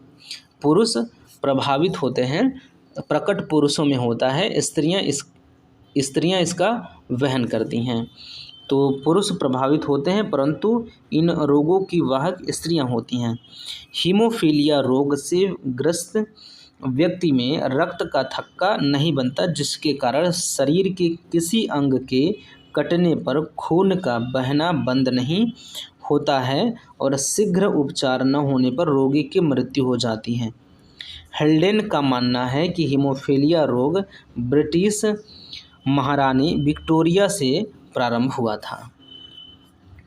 पुरुष प्रभावित होते हैं, प्रकट पुरुषों में होता है, स्त्रियां इसका वहन करती हैं। तो पुरुष प्रभावित होते हैं परंतु इन रोगों की वाहक स्त्रियां होती हैं। हीमोफीलिया रोग से ग्रस्त व्यक्ति में रक्त का थक्का नहीं बनता, जिसके कारण शरीर के किसी अंग के कटने पर खून का बहना बंद नहीं होता है और शीघ्र उपचार न होने पर रोगी की मृत्यु हो जाती है। हेल्डेन का मानना है कि हीमोफीलिया रोग ब्रिटिश महारानी विक्टोरिया से प्रारंभ हुआ था।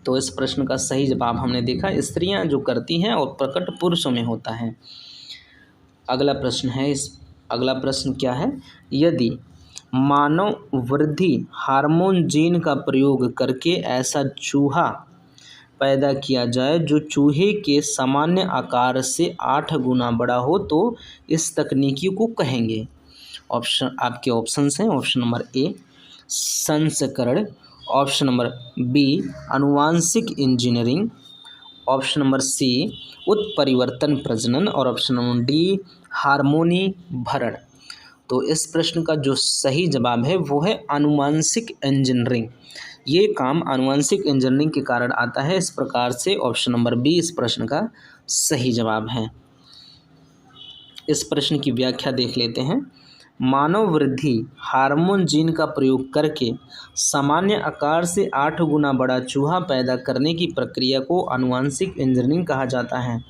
तो इस प्रश्न का सही जवाब हमने देखा, स्त्रियां जो करती हैं और प्रकट पुरुषों में होता है। अगला प्रश्न है, अगला प्रश्न क्या है, यदि मानव वृद्धि हार्मोन जीन का प्रयोग करके ऐसा चूहा पैदा किया जाए जो चूहे के सामान्य आकार से 8 गुना बड़ा हो तो इस तकनीकी को कहेंगे। ऑप्शन आपके ऑप्शंस हैं, ऑप्शन नंबर ए संस्करण, ऑप्शन नंबर बी आनुवांशिक इंजीनियरिंग, ऑप्शन नंबर सी उत्परिवर्तन प्रजनन और ऑप्शन नंबर डी हार्मोनी भरण। तो इस प्रश्न का जो सही जवाब है वो है आनुवांशिक इंजीनियरिंग। ये काम आनुवांशिक इंजीनियरिंग के कारण आता है। इस प्रकार से ऑप्शन नंबर बी इस प्रश्न का सही जवाब है। इस प्रश्न की व्याख्या देख लेते हैं। मानव वृद्धि हार्मोन जीन का प्रयोग करके सामान्य आकार से 8 गुना बड़ा चूहा पैदा करने की प्रक्रिया को आनुवांशिक इंजीनियरिंग कहा जाता है।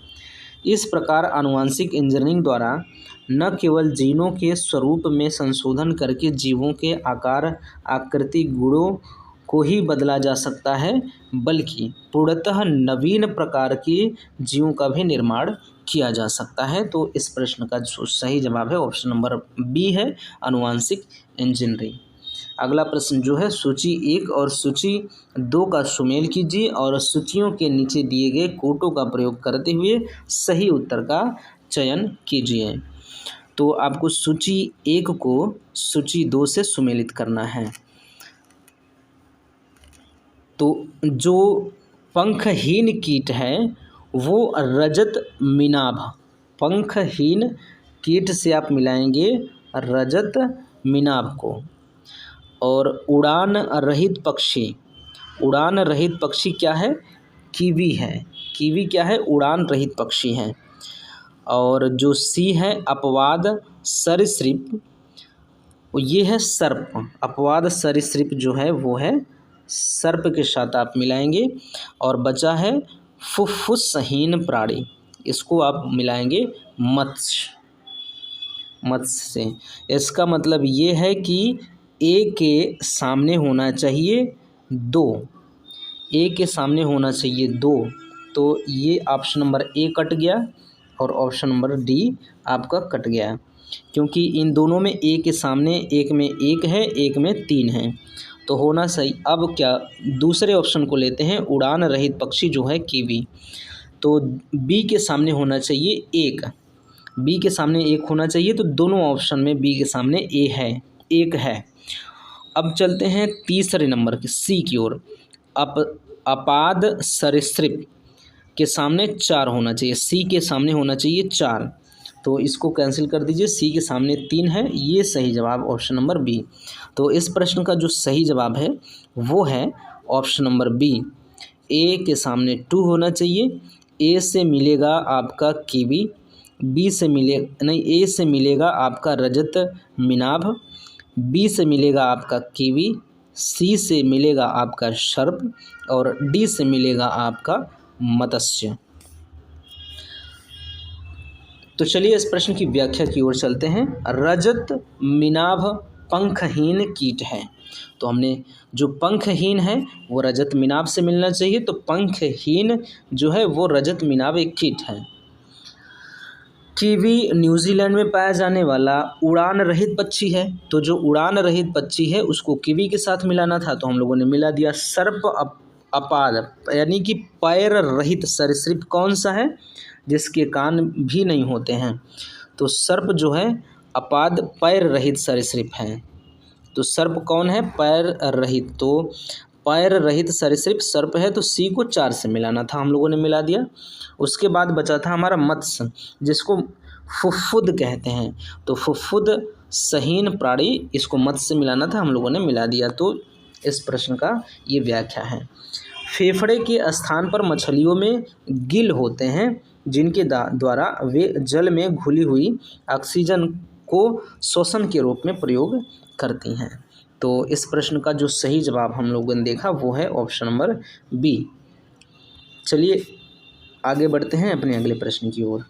इस प्रकार आनुवांशिक इंजीनियरिंग द्वारा न केवल जीनों के स्वरूप में संशोधन करके जीवों के आकार, आकृति, गुणों को ही बदला जा सकता है, बल्कि पूर्णतः नवीन प्रकार के जीवों का भी निर्माण किया जा सकता है। तो इस प्रश्न का जो सही जवाब है ऑप्शन नंबर बी है, आनुवांशिक इंजीनियरिंग। अगला प्रश्न जो है, सूची 1 और सूची 2 का सुमेल कीजिए और सूचियों के नीचे दिए गए कोटों का प्रयोग करते हुए सही उत्तर का चयन कीजिए। तो आपको सूची 1 को सूची 2 से सुमेलित करना है। तो जो पंखहीन कीट है वो रजत मिनाभ, पंखहीन कीट से आप मिलाएंगे रजत मिनाभ को। और उड़ान रहित पक्षी, उड़ान रहित पक्षी क्या है? कीवी है। कीवी क्या है? उड़ान रहित पक्षी है। और जो सी है अपवाद सरीसृप, ये है सर्प। अपवाद सरीसृप जो है वो है सर्प के साथ आप मिलाएंगे। और बचा है फुफ्फुसहीन प्राणी, इसको आप मिलाएंगे मत्स्य, मत्स्य से। इसका मतलब ये है कि ए के सामने होना चाहिए 2, ए के सामने होना चाहिए 2। तो ये ऑप्शन नंबर ए कट गया और ऑप्शन नंबर डी आपका कट गया, क्योंकि इन दोनों में ए के सामने एक में 1 है, एक में 3 है, तो होना सही। अब क्या दूसरे ऑप्शन को लेते हैं, उड़ान रहित पक्षी जो है कीवी, तो बी के सामने होना चाहिए 1, बी के सामने 1 होना चाहिए, तो दोनों ऑप्शन में बी के सामने ए है, 1 है। अब चलते हैं तीसरे नंबर के सी की ओर। अपाद सरीसृप के सामने 4 होना चाहिए, सी के सामने होना चाहिए 4, तो इसको कैंसिल कर दीजिए। सी के सामने 3 है, ये सही जवाब ऑप्शन नंबर बी। तो इस प्रश्न का जो सही जवाब है वो है ऑप्शन नंबर बी। ए के सामने 2 होना चाहिए, ए से मिलेगा आपका कीवी, बी से ए से मिलेगा आपका रजत मिनाभ, बी से मिलेगा आपका कीवी, सी से मिलेगा आपका सर्प और डी से मिलेगा आपका मत्स्य। तो चलिए इस प्रश्न की व्याख्या की ओर चलते हैं। रजत मिनाभ पंखहीन कीट है, तो हमने जो पंखहीन है वो रजत मिनाभ से मिलना चाहिए, तो पंखहीन जो है वो रजत मिनाभ एक कीट है। कीवी न्यूजीलैंड में पाया जाने वाला उड़ान रहित पक्षी है, तो जो उड़ान रहित पक्षी है उसको कीवी के साथ मिलाना था, तो हम लोगों ने मिला दिया। सर्प अपाद यानी कि पैर रहित सरीसृप कौन सा है? जिसके कान भी नहीं होते हैं, तो सर्प जो है अपाद पैर रहित सरीसृप है। तो सर्प कौन है? पैर रहित, तो पैर रहित सरीसृप सर्प है, तो सी को 4 से मिलाना था, हम लोगों ने मिला दिया। उसके बाद बचा था हमारा मत्स्य, जिसको फुफ्फुद कहते हैं, तो फुफ्फुद सहीन प्राणी, इसको मत्स्य से मिलाना था, हम लोगों ने मिला दिया। तो इस प्रश्न का ये व्याख्या है। फेफड़े के स्थान पर मछलियों में गिल होते हैं, जिनके द्वारा वे जल में घुली हुई ऑक्सीजन को श्वसन के रूप में प्रयोग करती हैं। तो इस प्रश्न का जो सही जवाब हम लोगों ने देखा वो है ऑप्शन नंबर बी। चलिए आगे बढ़ते हैं अपने अगले प्रश्न की ओर।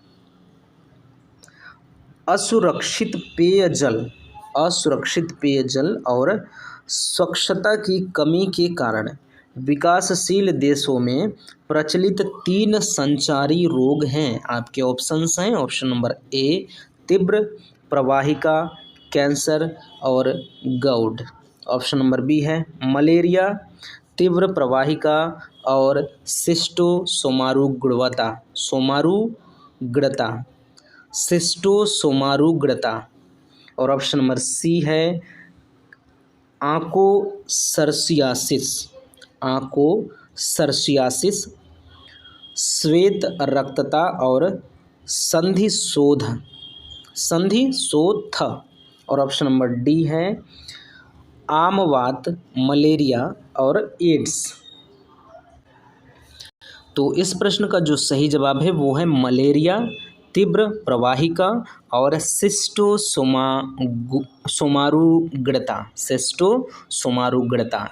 असुरक्षित पेयजल, असुरक्षित पेयजल और स्वच्छता की कमी के कारण विकासशील देशों में प्रचलित 3 संचारी रोग हैं। आपके ऑप्शंस हैं, ऑप्शन नंबर ए तीव्र प्रवाहिका, कैंसर और गौड। ऑप्शन नंबर बी है मलेरिया, तीव्र प्रवाहिका और सिस्टोसोमारुगुणवत्ता, सिस्टोसोमारुगुणवत्ता। और ऑप्शन नंबर सी है आंकोसर्सियासिस, श्वेत रक्तता और संधिशोथ। और ऑप्शन नंबर डी है आमवात, मलेरिया और एड्स। तो इस प्रश्न का जो सही जवाब है वो है मलेरिया, तीव्र प्रवाहिका और सिस्टोसोमारुगड़ता।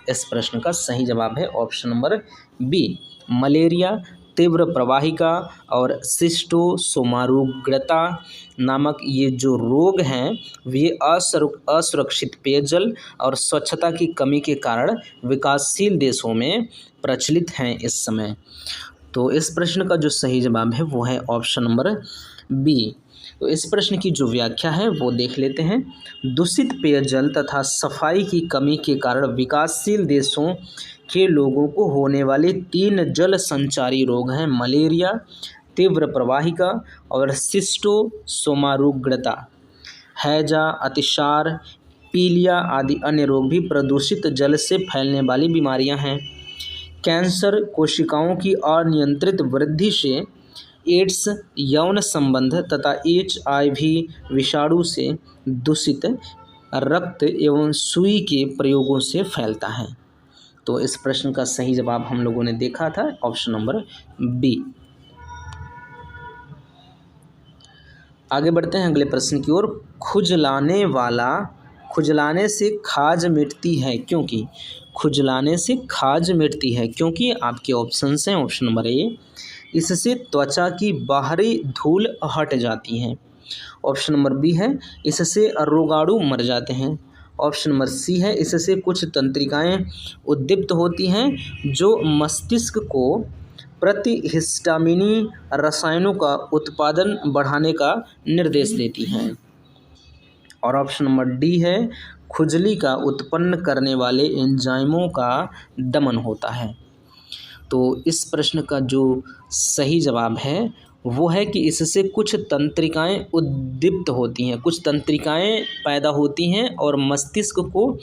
इस प्रश्न का सही जवाब है ऑप्शन नंबर बी, मलेरिया, तीव्र प्रवाहिका और सिस्टोसोमारुगड़ता नामक ये जो रोग हैं वे असुरक्षित पेयजल और स्वच्छता की कमी के कारण विकासशील देशों में प्रचलित हैं इस समय। तो इस प्रश्न का जो सही जवाब है वो है ऑप्शन नंबर बी। तो इस प्रश्न की जो व्याख्या है वो देख लेते हैं। दूषित पेयजल तथा सफाई की कमी के कारण विकासशील देशों के लोगों को होने वाले 3 जल संचारी रोग हैं मलेरिया, तीव्र प्रवाहिका और सिस्टोसोमारुगड़ता। हैजा, अतिसार, पीलिया आदि अन्य रोग भी प्रदूषित जल से फैलने वाली बीमारियां हैं। कैंसर कोशिकाओं की अनियंत्रित वृद्धि से, एड्स, यौन संबंध तथा HIV विषाणु से, दूषित रक्त एवं सुई के प्रयोगों से फैलता है। तो इस प्रश्न का सही जवाब हम लोगों ने देखा था ऑप्शन नंबर बी। आगे बढ़ते हैं अगले प्रश्न की ओर। खुजलाने से खाज मिटती है क्योंकि, खुजलाने से खाज मिटती है क्योंकि आपके ऑप्शन हैं ऑप्शन नंबर ए, इससे त्वचा की बाहरी धूल हट जाती है। ऑप्शन नंबर बी है इससे रोगाणु मर जाते हैं। ऑप्शन नंबर सी है इससे कुछ तंत्रिकाएं उद्दीप्त होती हैं जो मस्तिष्क को प्रतिहिस्टामिनी रसायनों का उत्पादन बढ़ाने का निर्देश देती हैं। और ऑप्शन नंबर डी है खुजली का उत्पन्न करने वाले एंजाइमों का दमन होता है। तो इस प्रश्न का जो सही जवाब है वो है कि इससे कुछ तंत्रिकाएं उद्दीप्त होती हैं, कुछ तंत्रिकाएं पैदा होती हैं और मस्तिष्क को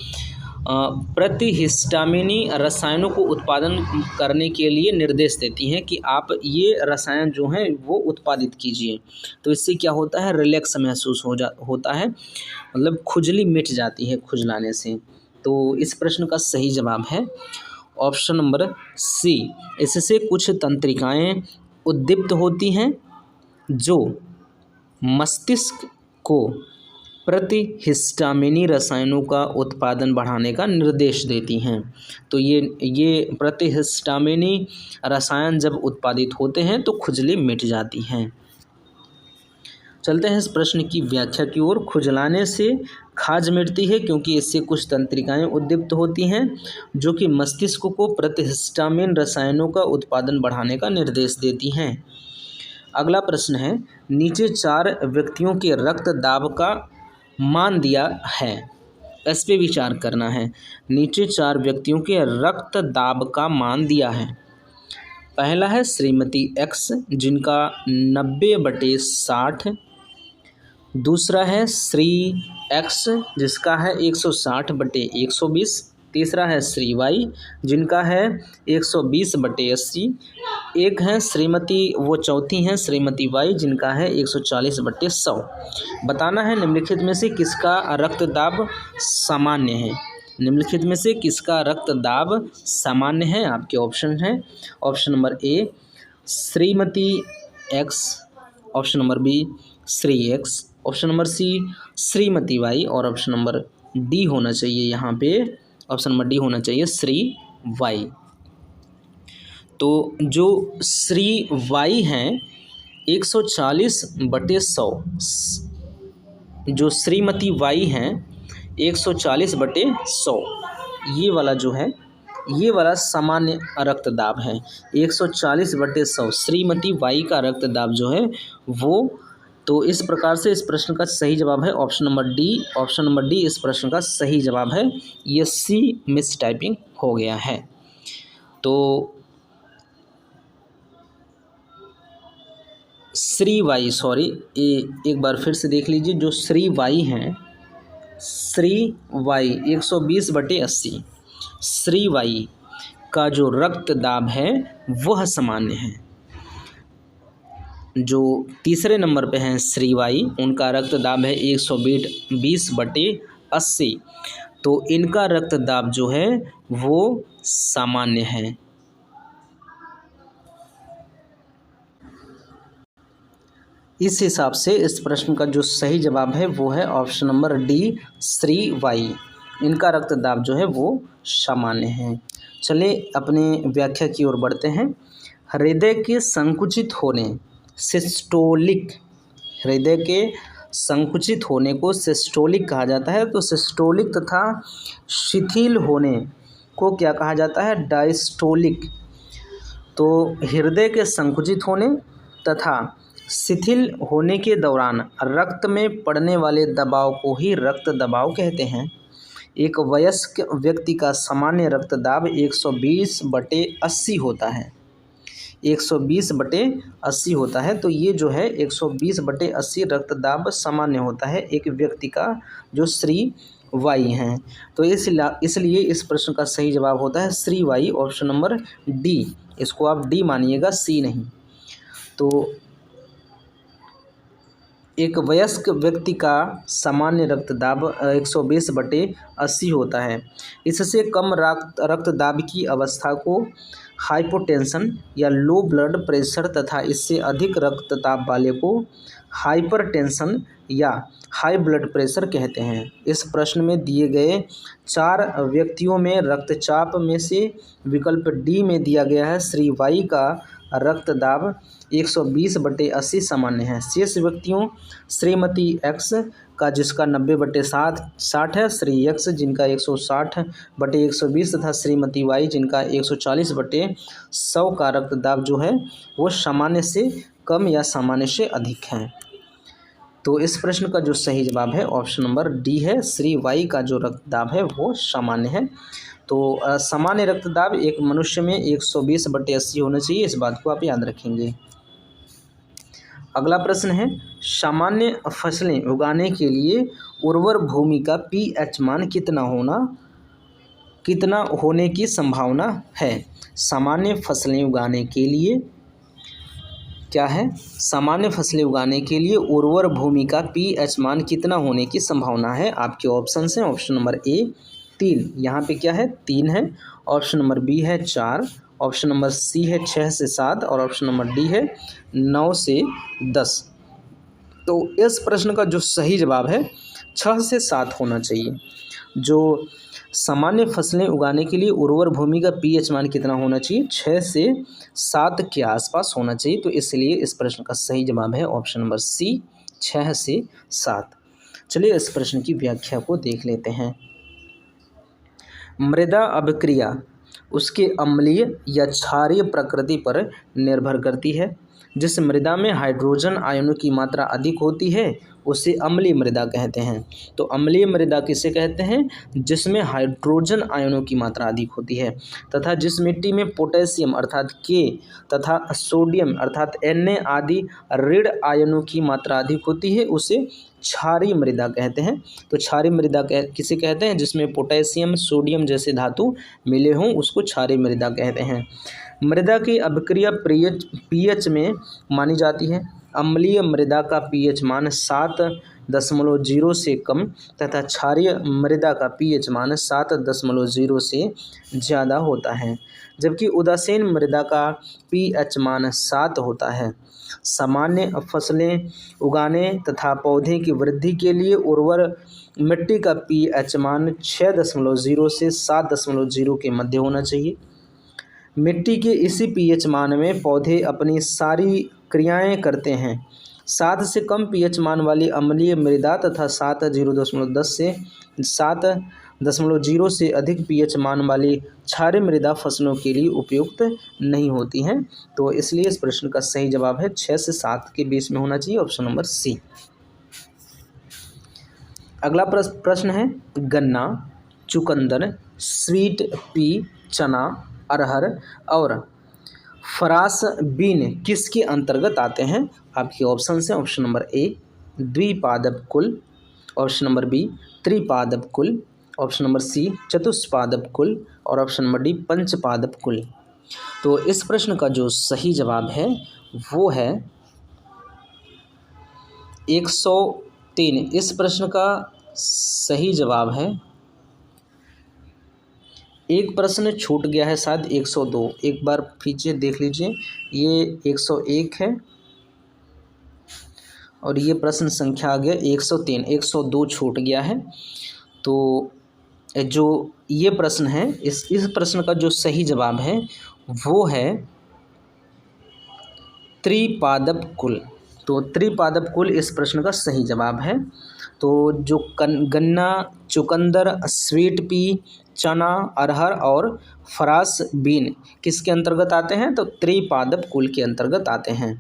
प्रतिहिस्टामिनी रसायनों को उत्पादन करने के लिए निर्देश देती हैं कि आप ये रसायन जो हैं वो उत्पादित कीजिए। तो इससे क्या होता है, रिलैक्स महसूस होता है, मतलब खुजली मिट जाती है खुजलाने से। तो इस प्रश्न का सही जवाब है ऑप्शन नंबर सी, इससे कुछ तंत्रिकाएं उद्दीप्त होती हैं जो मस्तिष्क को प्रतिहिस्टामिनी रसायनों का उत्पादन बढ़ाने का निर्देश देती हैं। तो ये प्रतिहिस्टामिनी रसायन जब उत्पादित होते हैं तो खुजली मिट जाती हैं। चलते हैं इस प्रश्न की व्याख्या की ओर। खुजलाने से खाज मिटती है क्योंकि इससे कुछ तंत्रिकाएं उद्दीप्त होती हैं जो कि मस्तिष्क को प्रतिहिस्टामिन रसायनों का उत्पादन बढ़ाने का निर्देश देती हैं। अगला प्रश्न है, नीचे 4 व्यक्तियों के रक्त दाब का मान दिया है, इस पे विचार करना है। नीचे 4 व्यक्तियों के रक्त दाब का मान दिया है। पहला है श्रीमती एक्स जिनका 90/60, दूसरा है श्री एक्स जिसका है 160/120, तीसरा है श्री वाई जिनका है 120/80, एक है श्रीमती, वो चौथी हैं श्रीमती वाई जिनका है 140/100। बताना है निम्नलिखित में से किसका रक्तदाब सामान्य है। निम्नलिखित में से किसका रक्तदाब सामान्य है, आपके ऑप्शन हैं। Option number A Shrimati X, option number B Shri X, option number C Shrimati Y और ऑप्शन नंबर डी होना चाहिए यहाँ पे, ऑप्शन नंबर डी होना चाहिए श्री वाई। तो जो श्री वाई हैं 140/100, जो श्रीमती वाई हैं 140/100, ये वाला जो है ये वाला सामान्य रक्तदाब है। 140/100 श्रीमती वाई का रक्तदाब जो है वो, तो इस प्रकार से इस प्रश्न का सही जवाब है option number D. Option number D इस प्रश्न का सही जवाब है। ये सी मिस टाइपिंग हो गया है। तो श्री वाई, सॉरी एक बार फिर से देख लीजिए, जो श्री वाई हैं, श्री वाई 120/80, श्री वाई का जो रक्तदाब है वह सामान्य है। जो तीसरे नंबर पे हैं श्री वाई, उनका रक्तदाब है 120/80, तो इनका रक्तदाब जो है वो सामान्य है। इस हिसाब से इस प्रश्न का जो सही जवाब है वो है option number D, Shri Y. इनका रक्तदाब जो है वो सामान्य है। चलिए अपने व्याख्या की ओर बढ़ते हैं। हृदय के संकुचित होने, सिस्टोलिक, हृदय के संकुचित होने को सिस्टोलिक कहा जाता है। तो सिस्टोलिक तथा शिथिल होने को क्या कहा जाता है? डायस्टोलिक। तो हृदय के संकुचित होने तथा शिथिल होने के दौरान रक्त में पड़ने वाले दबाव को ही रक्त दबाव कहते हैं। एक वयस्क व्यक्ति का सामान्य रक्तदाब 120/80 होता है। 120/80 होता है। तो ये जो है 120/80 रक्तदाब सामान्य होता है एक व्यक्ति का, जो श्री वाई हैं। तो इसलिए इस प्रश्न का सही जवाब होता है Shri Y, option number D. इसको आप डी मानिएगा, सी नहीं। तो एक वयस्क व्यक्ति का सामान्य रक्तदाब 120/80 होता है। इससे कम रक्तदाब की अवस्था को हाइपोटेंशन या लो ब्लड प्रेशर तथा इससे अधिक रक्तदाब वाले को हाइपरटेंशन या हाई ब्लड प्रेशर कहते हैं। इस प्रश्न में दिए गए 4 व्यक्तियों में रक्तचाप में से विकल्प डी में दिया गया है श्री वाई का रक्तदाब 120/80 सामान्य है। शेष व्यक्तियों श्रीमती एक्स का जिसका 90/60 है, श्री एक्स जिनका 160/120 तथा श्रीमती वाई जिनका 140/100 का रक्तदाब जो है वो सामान्य से कम या सामान्य से अधिक है। तो इस प्रश्न का जो सही जवाब है ऑप्शन नंबर डी है, श्री वाई का जो रक्तदाब है वो सामान्य है। तो सामान्य रक्तदाब एक मनुष्य में 120/80 होना चाहिए, इस बात को आप याद रखेंगे। अगला प्रश्न है, सामान्य फसलें उगाने के लिए उर्वर भूमि का पीएच मान कितना होने की संभावना है? सामान्य फसलें उगाने के लिए क्या है? सामान्य फसलें उगाने के लिए उर्वर भूमि का पीएच मान कितना होने की संभावना है? आपके ऑप्शन हैं, ऑप्शन नंबर ए 3, यहाँ पे क्या है 3 है, ऑप्शन नंबर बी है 4, ऑप्शन नंबर सी है 6 से 7 और ऑप्शन नंबर डी है 9 से 10। तो इस प्रश्न का जो सही जवाब है 6 से 7 होना चाहिए। जो सामान्य फसलें उगाने के लिए उर्वर भूमि का पीएच मान कितना होना चाहिए? 6 से 7 के आसपास होना चाहिए। तो इसलिए इस प्रश्न का सही जवाब है ऑप्शन नंबर सी, 6 से 7। चलिए इस प्रश्न की व्याख्या को देख लेते हैं। मृदा अभिक्रिया उसके अम्लीय या क्षारीय प्रकृति पर निर्भर करती है। जिस मृदा में हाइड्रोजन आयनों की मात्रा अधिक होती है उसे अम्लीय मृदा कहते हैं। तो अम्लीय मृदा किसे कहते हैं? जिसमें हाइड्रोजन आयनों की मात्रा अधिक होती है तथा जिस मिट्टी में पोटेशियम अर्थात के तथा सोडियम अर्थात Na आदि ऋण आयनों की मात्रा अधिक होती है उसे क्षारीय मृदा कहते हैं। तो क्षारीय मृदा किसे कहते हैं? जिसमें पोटेशियम सोडियम जैसे धातु मिले हों उसको क्षारीय मृदा कहते हैं। मृदा की अभिक्रिया पीएच में मानी जाती है। अम्लीय मृदा का पीएच मान 7.0 से कम तथा क्षारीय मृदा का पीएच मान 7.0 से ज़्यादा होता है, जबकि उदासीन मृदा का पीएच मान 7 होता है। सामान्य फसलें उगाने तथा पौधे की वृद्धि के लिए उर्वर मिट्टी का पीएच मान 6.0 से 7.0 के मध्य होना चाहिए। मिट्टी के इसी पीएच मान में पौधे अपनी सारी क्रियाएं करते हैं। 7 से कम पीएच मान वाली अम्लीय मृदा तथा 7.0 से 7.0 से अधिक पीएच मान वाली क्षारीय मृदा फसलों के लिए उपयुक्त नहीं होती हैं। तो इसलिए इस प्रश्न का सही जवाब है 6 से 7 के बीच में होना चाहिए, ऑप्शन नंबर सी। अगला प्रश्न है, गन्ना, चुकंदर, स्वीट पी, चना, अरहर और फरास बीन किसके अंतर्गत आते हैं? आपके ऑप्शन हैं, ऑप्शन नंबर ए द्विपादप कुल, ऑप्शन नंबर बी त्रिपादप कुल, ऑप्शन नंबर सी चतुष्पादप कुल और ऑप्शन नंबर डी पंचपादप कुल। तो इस प्रश्न का जो सही जवाब है वो है 103। इस प्रश्न का सही जवाब है, एक प्रश्न छूट गया है शायद 102, एक बार पीछे देख लीजिए, ये 101 है और ये प्रश्न संख्या आ गया 103, 102 छूट गया है। तो जो ये प्रश्न है, इस प्रश्न का जो सही जवाब है वो है त्रिपादप कुल। तो त्रिपादप कुल इस प्रश्न का सही जवाब है। तो जो गन्ना, चुकंदर, स्वीट पी, चना, अरहर और फरास बीन किसके अंतर्गत आते हैं? तो त्रिपादप कुल के अंतर्गत आते हैं।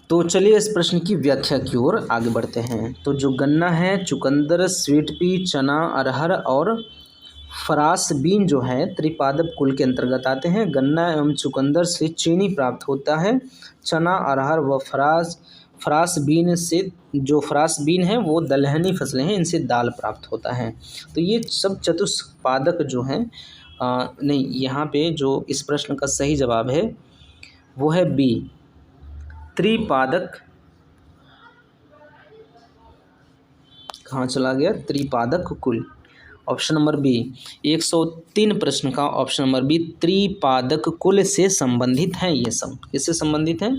तो चलिए इस प्रश्न की व्याख्या की ओर आगे बढ़ते हैं। तो जो गन्ना है, चुकंदर, स्वीट पी, चना, अरहर और फरास बीन जो है त्रिपादप कुल के अंतर्गत आते हैं। गन्ना एवं चुकंदर से चीनी प्राप्त होता है। चना, अरहर व फरास बीन से, जो फरास बीन है वो दलहनी फसलें हैं, इनसे दाल प्राप्त होता है। तो ये सब चतुष्पादक जो हैं, नहीं, यहाँ पे जो इस प्रश्न का सही जवाब है वो है बी, त्रिपादक। कहाँ चला गया? त्रिपादक कुल। ऑप्शन नंबर बी, 103 प्रश्न का ऑप्शन नंबर बी त्रिपादक कुल से संबंधित हैं। ये सब किससे संबंधित हैं?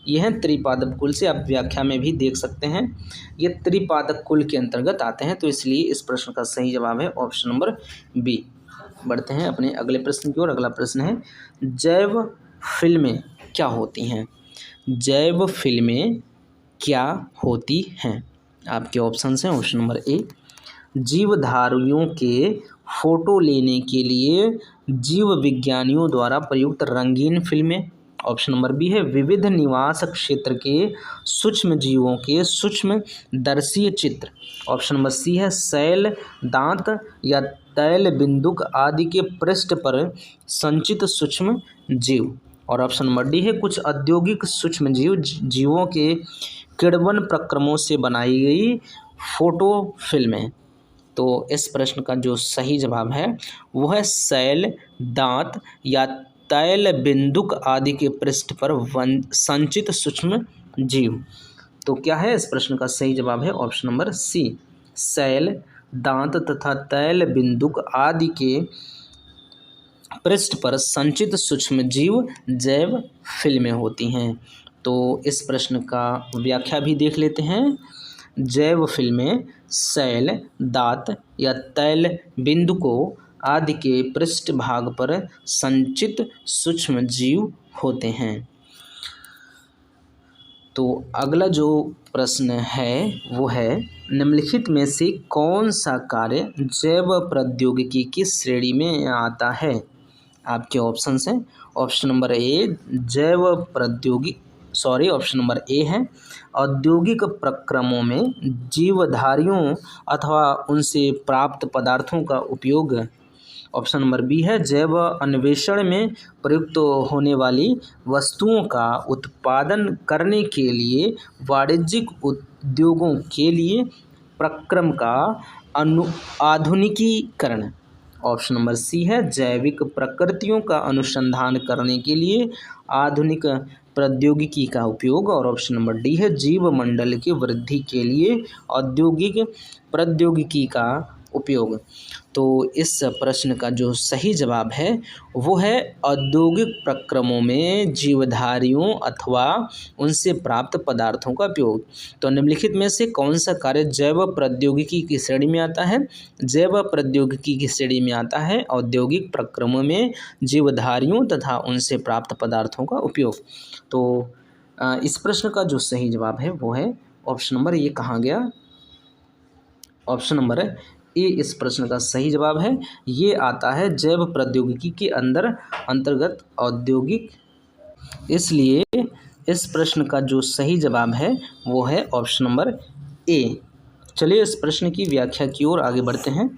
ये हैं त्रिपादक कुल से। आप व्याख्या में भी देख सकते हैं, ये त्रिपादक कुल के अंतर्गत आते हैं। तो इसलिए इस प्रश्न का सही जवाब है ऑप्शन नंबर बी। बढ़ते हैं अपने अगले प्रश्न की ओर। अगला प्रश्न है, जैव फिल्में क्या होती हैं? जैव फिल्में क्या होती हैं? आपके ऑप्शंस हैं। ऑप्शन नंबर ए, जीवधारियों के फोटो लेने के लिए जीव विज्ञानियों द्वारा प्रयुक्त रंगीन फिल्में। ऑप्शन नंबर बी है, विविध निवास क्षेत्र के सूक्ष्म जीवों के सूक्ष्म दर्शीय चित्र। ऑप्शन नंबर सी है, सैल, दांत या तैल बिंदुक आदि के पृष्ठ पर संचित सूक्ष्म जीव। और ऑप्शन नंबर डी है, कुछ औद्योगिक सूक्ष्म जीवों के किण्वन प्रक्रमों से बनाई गई फोटो फिल्में। तो इस प्रश्न का जो सही जवाब है वो है सैल, दांत या तैल बिंदुक आदि के पृष्ठ पर संचित सूक्ष्म जीव। तो क्या है इस प्रश्न का सही जवाब है ऑप्शन नंबर सी, सैल, दांत तथा तैल बिंदुक आदि के पृष्ठ पर संचित सूक्ष्म जीव जैव फिल्में होती हैं। तो इस प्रश्न का व्याख्या भी देख लेते हैं। जैव फिल्में सैल, दांत या तैल बिंदुकों आदि के पृष्ठ भाग पर संचित सूक्ष्म जीव होते हैं। तो अगला जो प्रश्न है वो है, निम्नलिखित में से कौन सा कार्य जैव प्रौद्योगिकी की श्रेणी में आता है? आपके ऑप्शंस हैं। ऑप्शन नंबर ए, जैव प्रौद्योगिकी, ऑप्शन नंबर ए है, औद्योगिक प्रक्रमों में जीवधारियों अथवा उनसे प्राप्त पदार्थों का उपयोग। ऑप्शन नंबर बी है, जैव अन्वेषण में प्रयुक्त होने वाली वस्तुओं का उत्पादन करने के लिए वाणिज्यिक उद्योगों के लिए प्रक्रम का आधुनिकीकरण। ऑप्शन नंबर सी है, जैविक प्रकृतियों का अनुसंधान करने के लिए आधुनिक प्रौद्योगिकी का उपयोग। और ऑप्शन नंबर डी है, जीव मंडल की वृद्धि के लिए औद्योगिक प्रौद्योगिकी का उपयोग। तो इस प्रश्न का जो सही जवाब है वो है औद्योगिक प्रक्रमों में जीवधारियों अथवा उनसे प्राप्त पदार्थों का उपयोग। तो निम्नलिखित में से कौन सा कार्य जैव प्रौद्योगिकी की श्रेणी में आता है? जैव प्रौद्योगिकी की श्रेणी में आता है औद्योगिक प्रक्रमों में जीवधारियों तथा उनसे प्राप्त पदार्थों का उपयोग। तो इस प्रश्न का जो सही जवाब है वो है ऑप्शन नंबर, ये कहाँ गया? ऑप्शन नंबर ए इस प्रश्न का सही जवाब है। ये आता है जैव प्रौद्योगिकी के अंतर्गत औद्योगिक। इसलिए इस प्रश्न का जो सही जवाब है वो है ऑप्शन नंबर ए। चलिए इस प्रश्न की व्याख्या की ओर आगे बढ़ते हैं।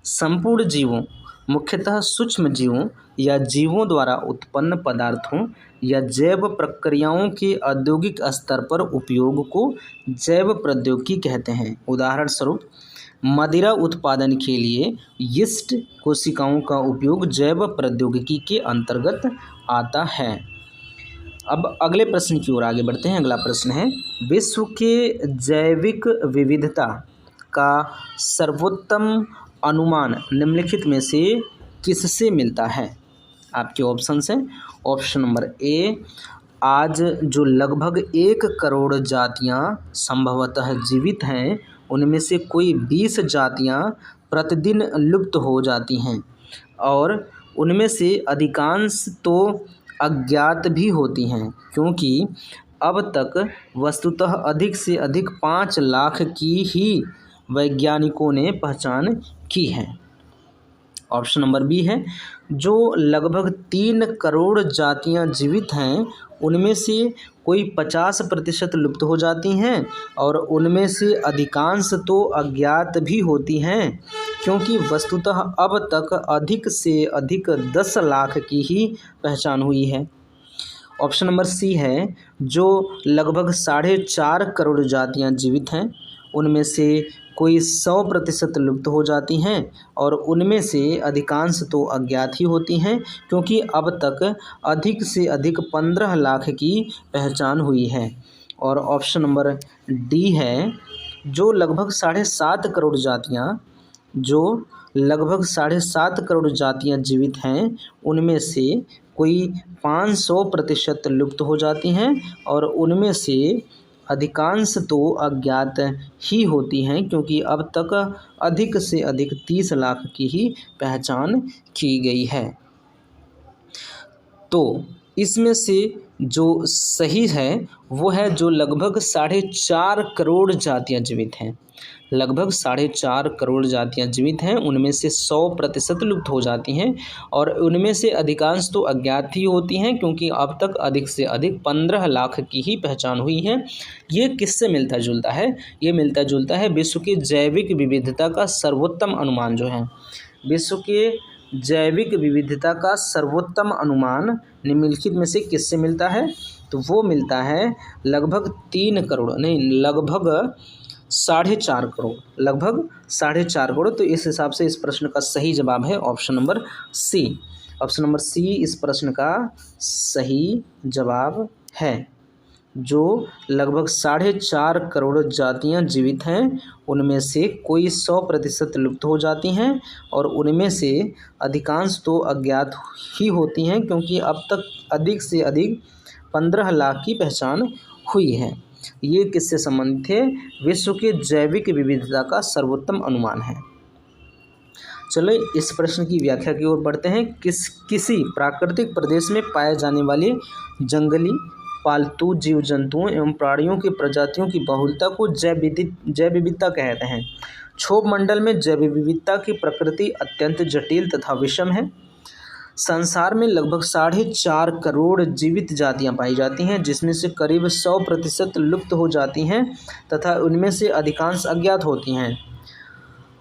संपूर्ण जीवों, मुख्यतः सूक्ष्म जीवों या जीवों द्वारा उत्पन्न पदार्थों या जैव प्रक्रियाओं के औद्योगिक स्तर पर उपयोग को जैव प्रौद्योगिकी कहते हैं। उदाहरण स्वरूप, मदिरा उत्पादन के लिए यीस्ट कोशिकाओं का उपयोग जैव प्रौद्योगिकी के अंतर्गत आता है। अब अगले प्रश्न की ओर आगे बढ़ते हैं। अगला प्रश्न है, विश्व के जैविक विविधता का सर्वोत्तम अनुमान निम्नलिखित में से किससे मिलता है? आपके ऑप्शंस हैं। ऑप्शन नंबर ए, आज जो लगभग 1 करोड़ जातियां संभवतः जीवित हैं, उनमें से कोई 20 जातियां प्रतिदिन लुप्त हो जाती हैं और उनमें से अधिकांश तो अज्ञात भी होती हैं, क्योंकि अब तक वस्तुतः अधिक से अधिक 5 लाख की ही वैज्ञानिकों ने पहचान की है। ऑप्शन नंबर बी है, जो लगभग 3 करोड़ जातियां जीवित हैं, उनमें से कोई 50% लुप्त हो जाती हैं और उनमें से अधिकांश तो अज्ञात भी होती हैं, क्योंकि वस्तुतः अब तक अधिक से अधिक 10 लाख की ही पहचान हुई है। ऑप्शन नंबर सी है, जो लगभग 4.5 करोड़ जातियां जीवित हैं, उनमें से कोई 100% लुप्त हो जाती हैं और उनमें से अधिकांश तो अज्ञात ही होती हैं, क्योंकि अब तक अधिक से अधिक 15 लाख की पहचान हुई है। और ऑप्शन नंबर डी है, जो लगभग 7.5 करोड़ जातियां जीवित हैं, उनमें से कोई 500% लुप्त हो जाती हैं और उनमें से अधिकांश तो अज्ञात ही होती हैं, क्योंकि अब तक अधिक से अधिक 30 लाख की ही पहचान की गई है। तो इसमें से जो सही है वो है जो लगभग 4.5 करोड़ जातियां जीवित हैं। लगभग 4.5 करोड़ जातियां जीवित हैं, उनमें से 100% लुप्त हो जाती हैं और उनमें से अधिकांश तो अज्ञात ही होती हैं, क्योंकि अब तक अधिक से अधिक 15 लाख की ही पहचान हुई है। ये किससे मिलता जुलता है? ये मिलता जुलता है विश्व की जैविक विविधता का सर्वोत्तम अनुमान जो है। विश्व के जैविक विविधता का सर्वोत्तम अनुमान निम्नलिखित में से किससे मिलता है? तो वो मिलता है लगभग 4.5 करोड़। तो इस हिसाब से इस प्रश्न का सही जवाब है option number C. Option number C इस प्रश्न का सही जवाब है। जो लगभग 4.5 करोड़ जातियां जीवित हैं, उनमें से कोई 100% लुप्त हो जाती हैं और उनमें से अधिकांश तो अज्ञात ही होती हैं, क्योंकि अब तक अधिक से अधिक 15 लाख की पहचान हुई है। ये किससे संबंधित है? विश्व के जैविक विविधता का सर्वोत्तम अनुमान है। चलो इस प्रश्न की व्याख्या की ओर बढ़ते हैं। किसी प्राकृतिक प्रदेश में पाए जाने वाले जंगली पालतू जीव जंतुओं एवं प्राणियों की प्रजातियों की बहुलता को जैव विविधता कहते हैं। क्षोभ मंडल में जैव विविधता की प्रकृति अत्यंत जटिल तथा विषम है। संसार में लगभग 4.5 करोड़ जीवित जातियां पाई जाती हैं, जिसमें से करीब 100% लुप्त हो जाती हैं तथा उनमें से अधिकांश अज्ञात होती हैं।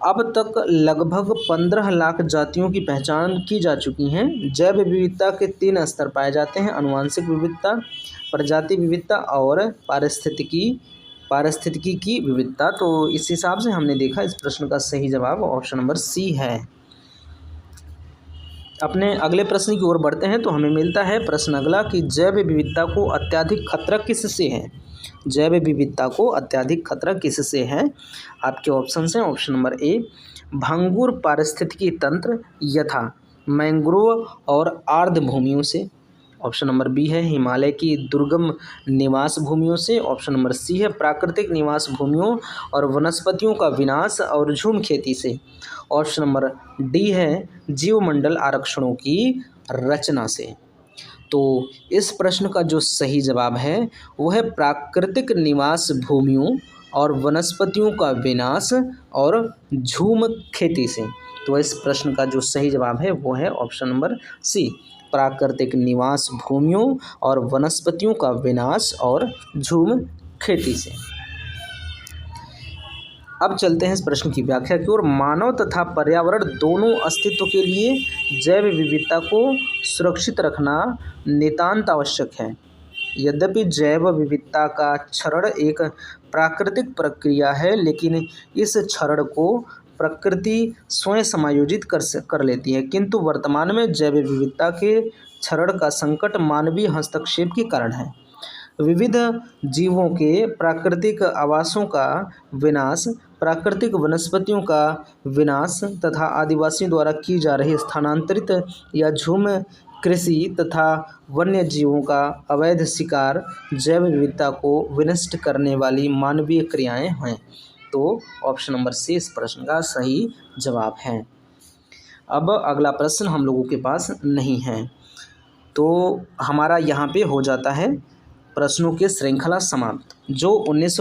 अब तक लगभग 15 लाख जातियों की पहचान की जा चुकी हैं। जैव विविधता के 3 स्तर पाए जाते हैं: आनुवंशिक विविधता, प्रजाति विविधता और पारिस्थितिकी की विविधता। तो इस हिसाब से हमने देखा इस प्रश्न का सही जवाब ऑप्शन नंबर सी है। अपने अगले प्रश्न की ओर बढ़ते हैं। तो हमें मिलता है प्रश्न अगला कि जैव विविधता को अत्यधिक खतरा किससे है? जैव विविधता को अत्यधिक खतरा किससे है? आपके ऑप्शन हैं। ऑप्शन नंबर ए, भंगुर पारिस्थितिकी तंत्र यथा मैंग्रोव और आर्द्र भूमियों से। ऑप्शन नंबर बी है हिमालय की दुर्गम निवास भूमियों से। ऑप्शन नंबर सी है प्राकृतिक निवास भूमियों और वनस्पतियों का विनाश और झूम खेती से। ऑप्शन नंबर डी है जीवमंडल आरक्षणों की रचना से। तो इस प्रश्न का जो सही जवाब है वो है प्राकृतिक निवास भूमियों और वनस्पतियों का विनाश और झूम खेती से। तो इस प्रश्न का जो सही जवाब है वो है ऑप्शन नंबर सी, प्राकृतिक निवास भूमियों और वनस्पतियों का विनाश और झूम खेती से। अब चलते हैं इस प्रश्न की व्याख्या की ओर। मानव तथा पर्यावरण दोनों अस्तित्व के लिए जैव विविधता को सुरक्षित रखना नितांत आवश्यक है। यद्यपि जैव विविधता का क्षरण एक प्राकृतिक प्रक्रिया है, लेकिन इस क्षरण को प्रकृति स्वयं समायोजित कर लेती है। किंतु वर्तमान में जैव विविधता के क्षरण का संकट मानवीय हस्तक्षेप के कारण है। विविध जीवों के प्राकृतिक आवासों का विनाश, प्राकृतिक वनस्पतियों का विनाश तथा आदिवासियों द्वारा की जा रही स्थानांतरित या झूम कृषि तथा वन्य जीवों का अवैध शिकार जैव विविधता को विनष्ट करने वाली मानवीय क्रियाएं हैं। तो ऑप्शन नंबर सी इस प्रश्न का सही जवाब है। अब अगला प्रश्न हम लोगों के पास नहीं है, तो हमारा यहाँ पे हो जाता है प्रश्नों की श्रृंखला समाप्त। जो 19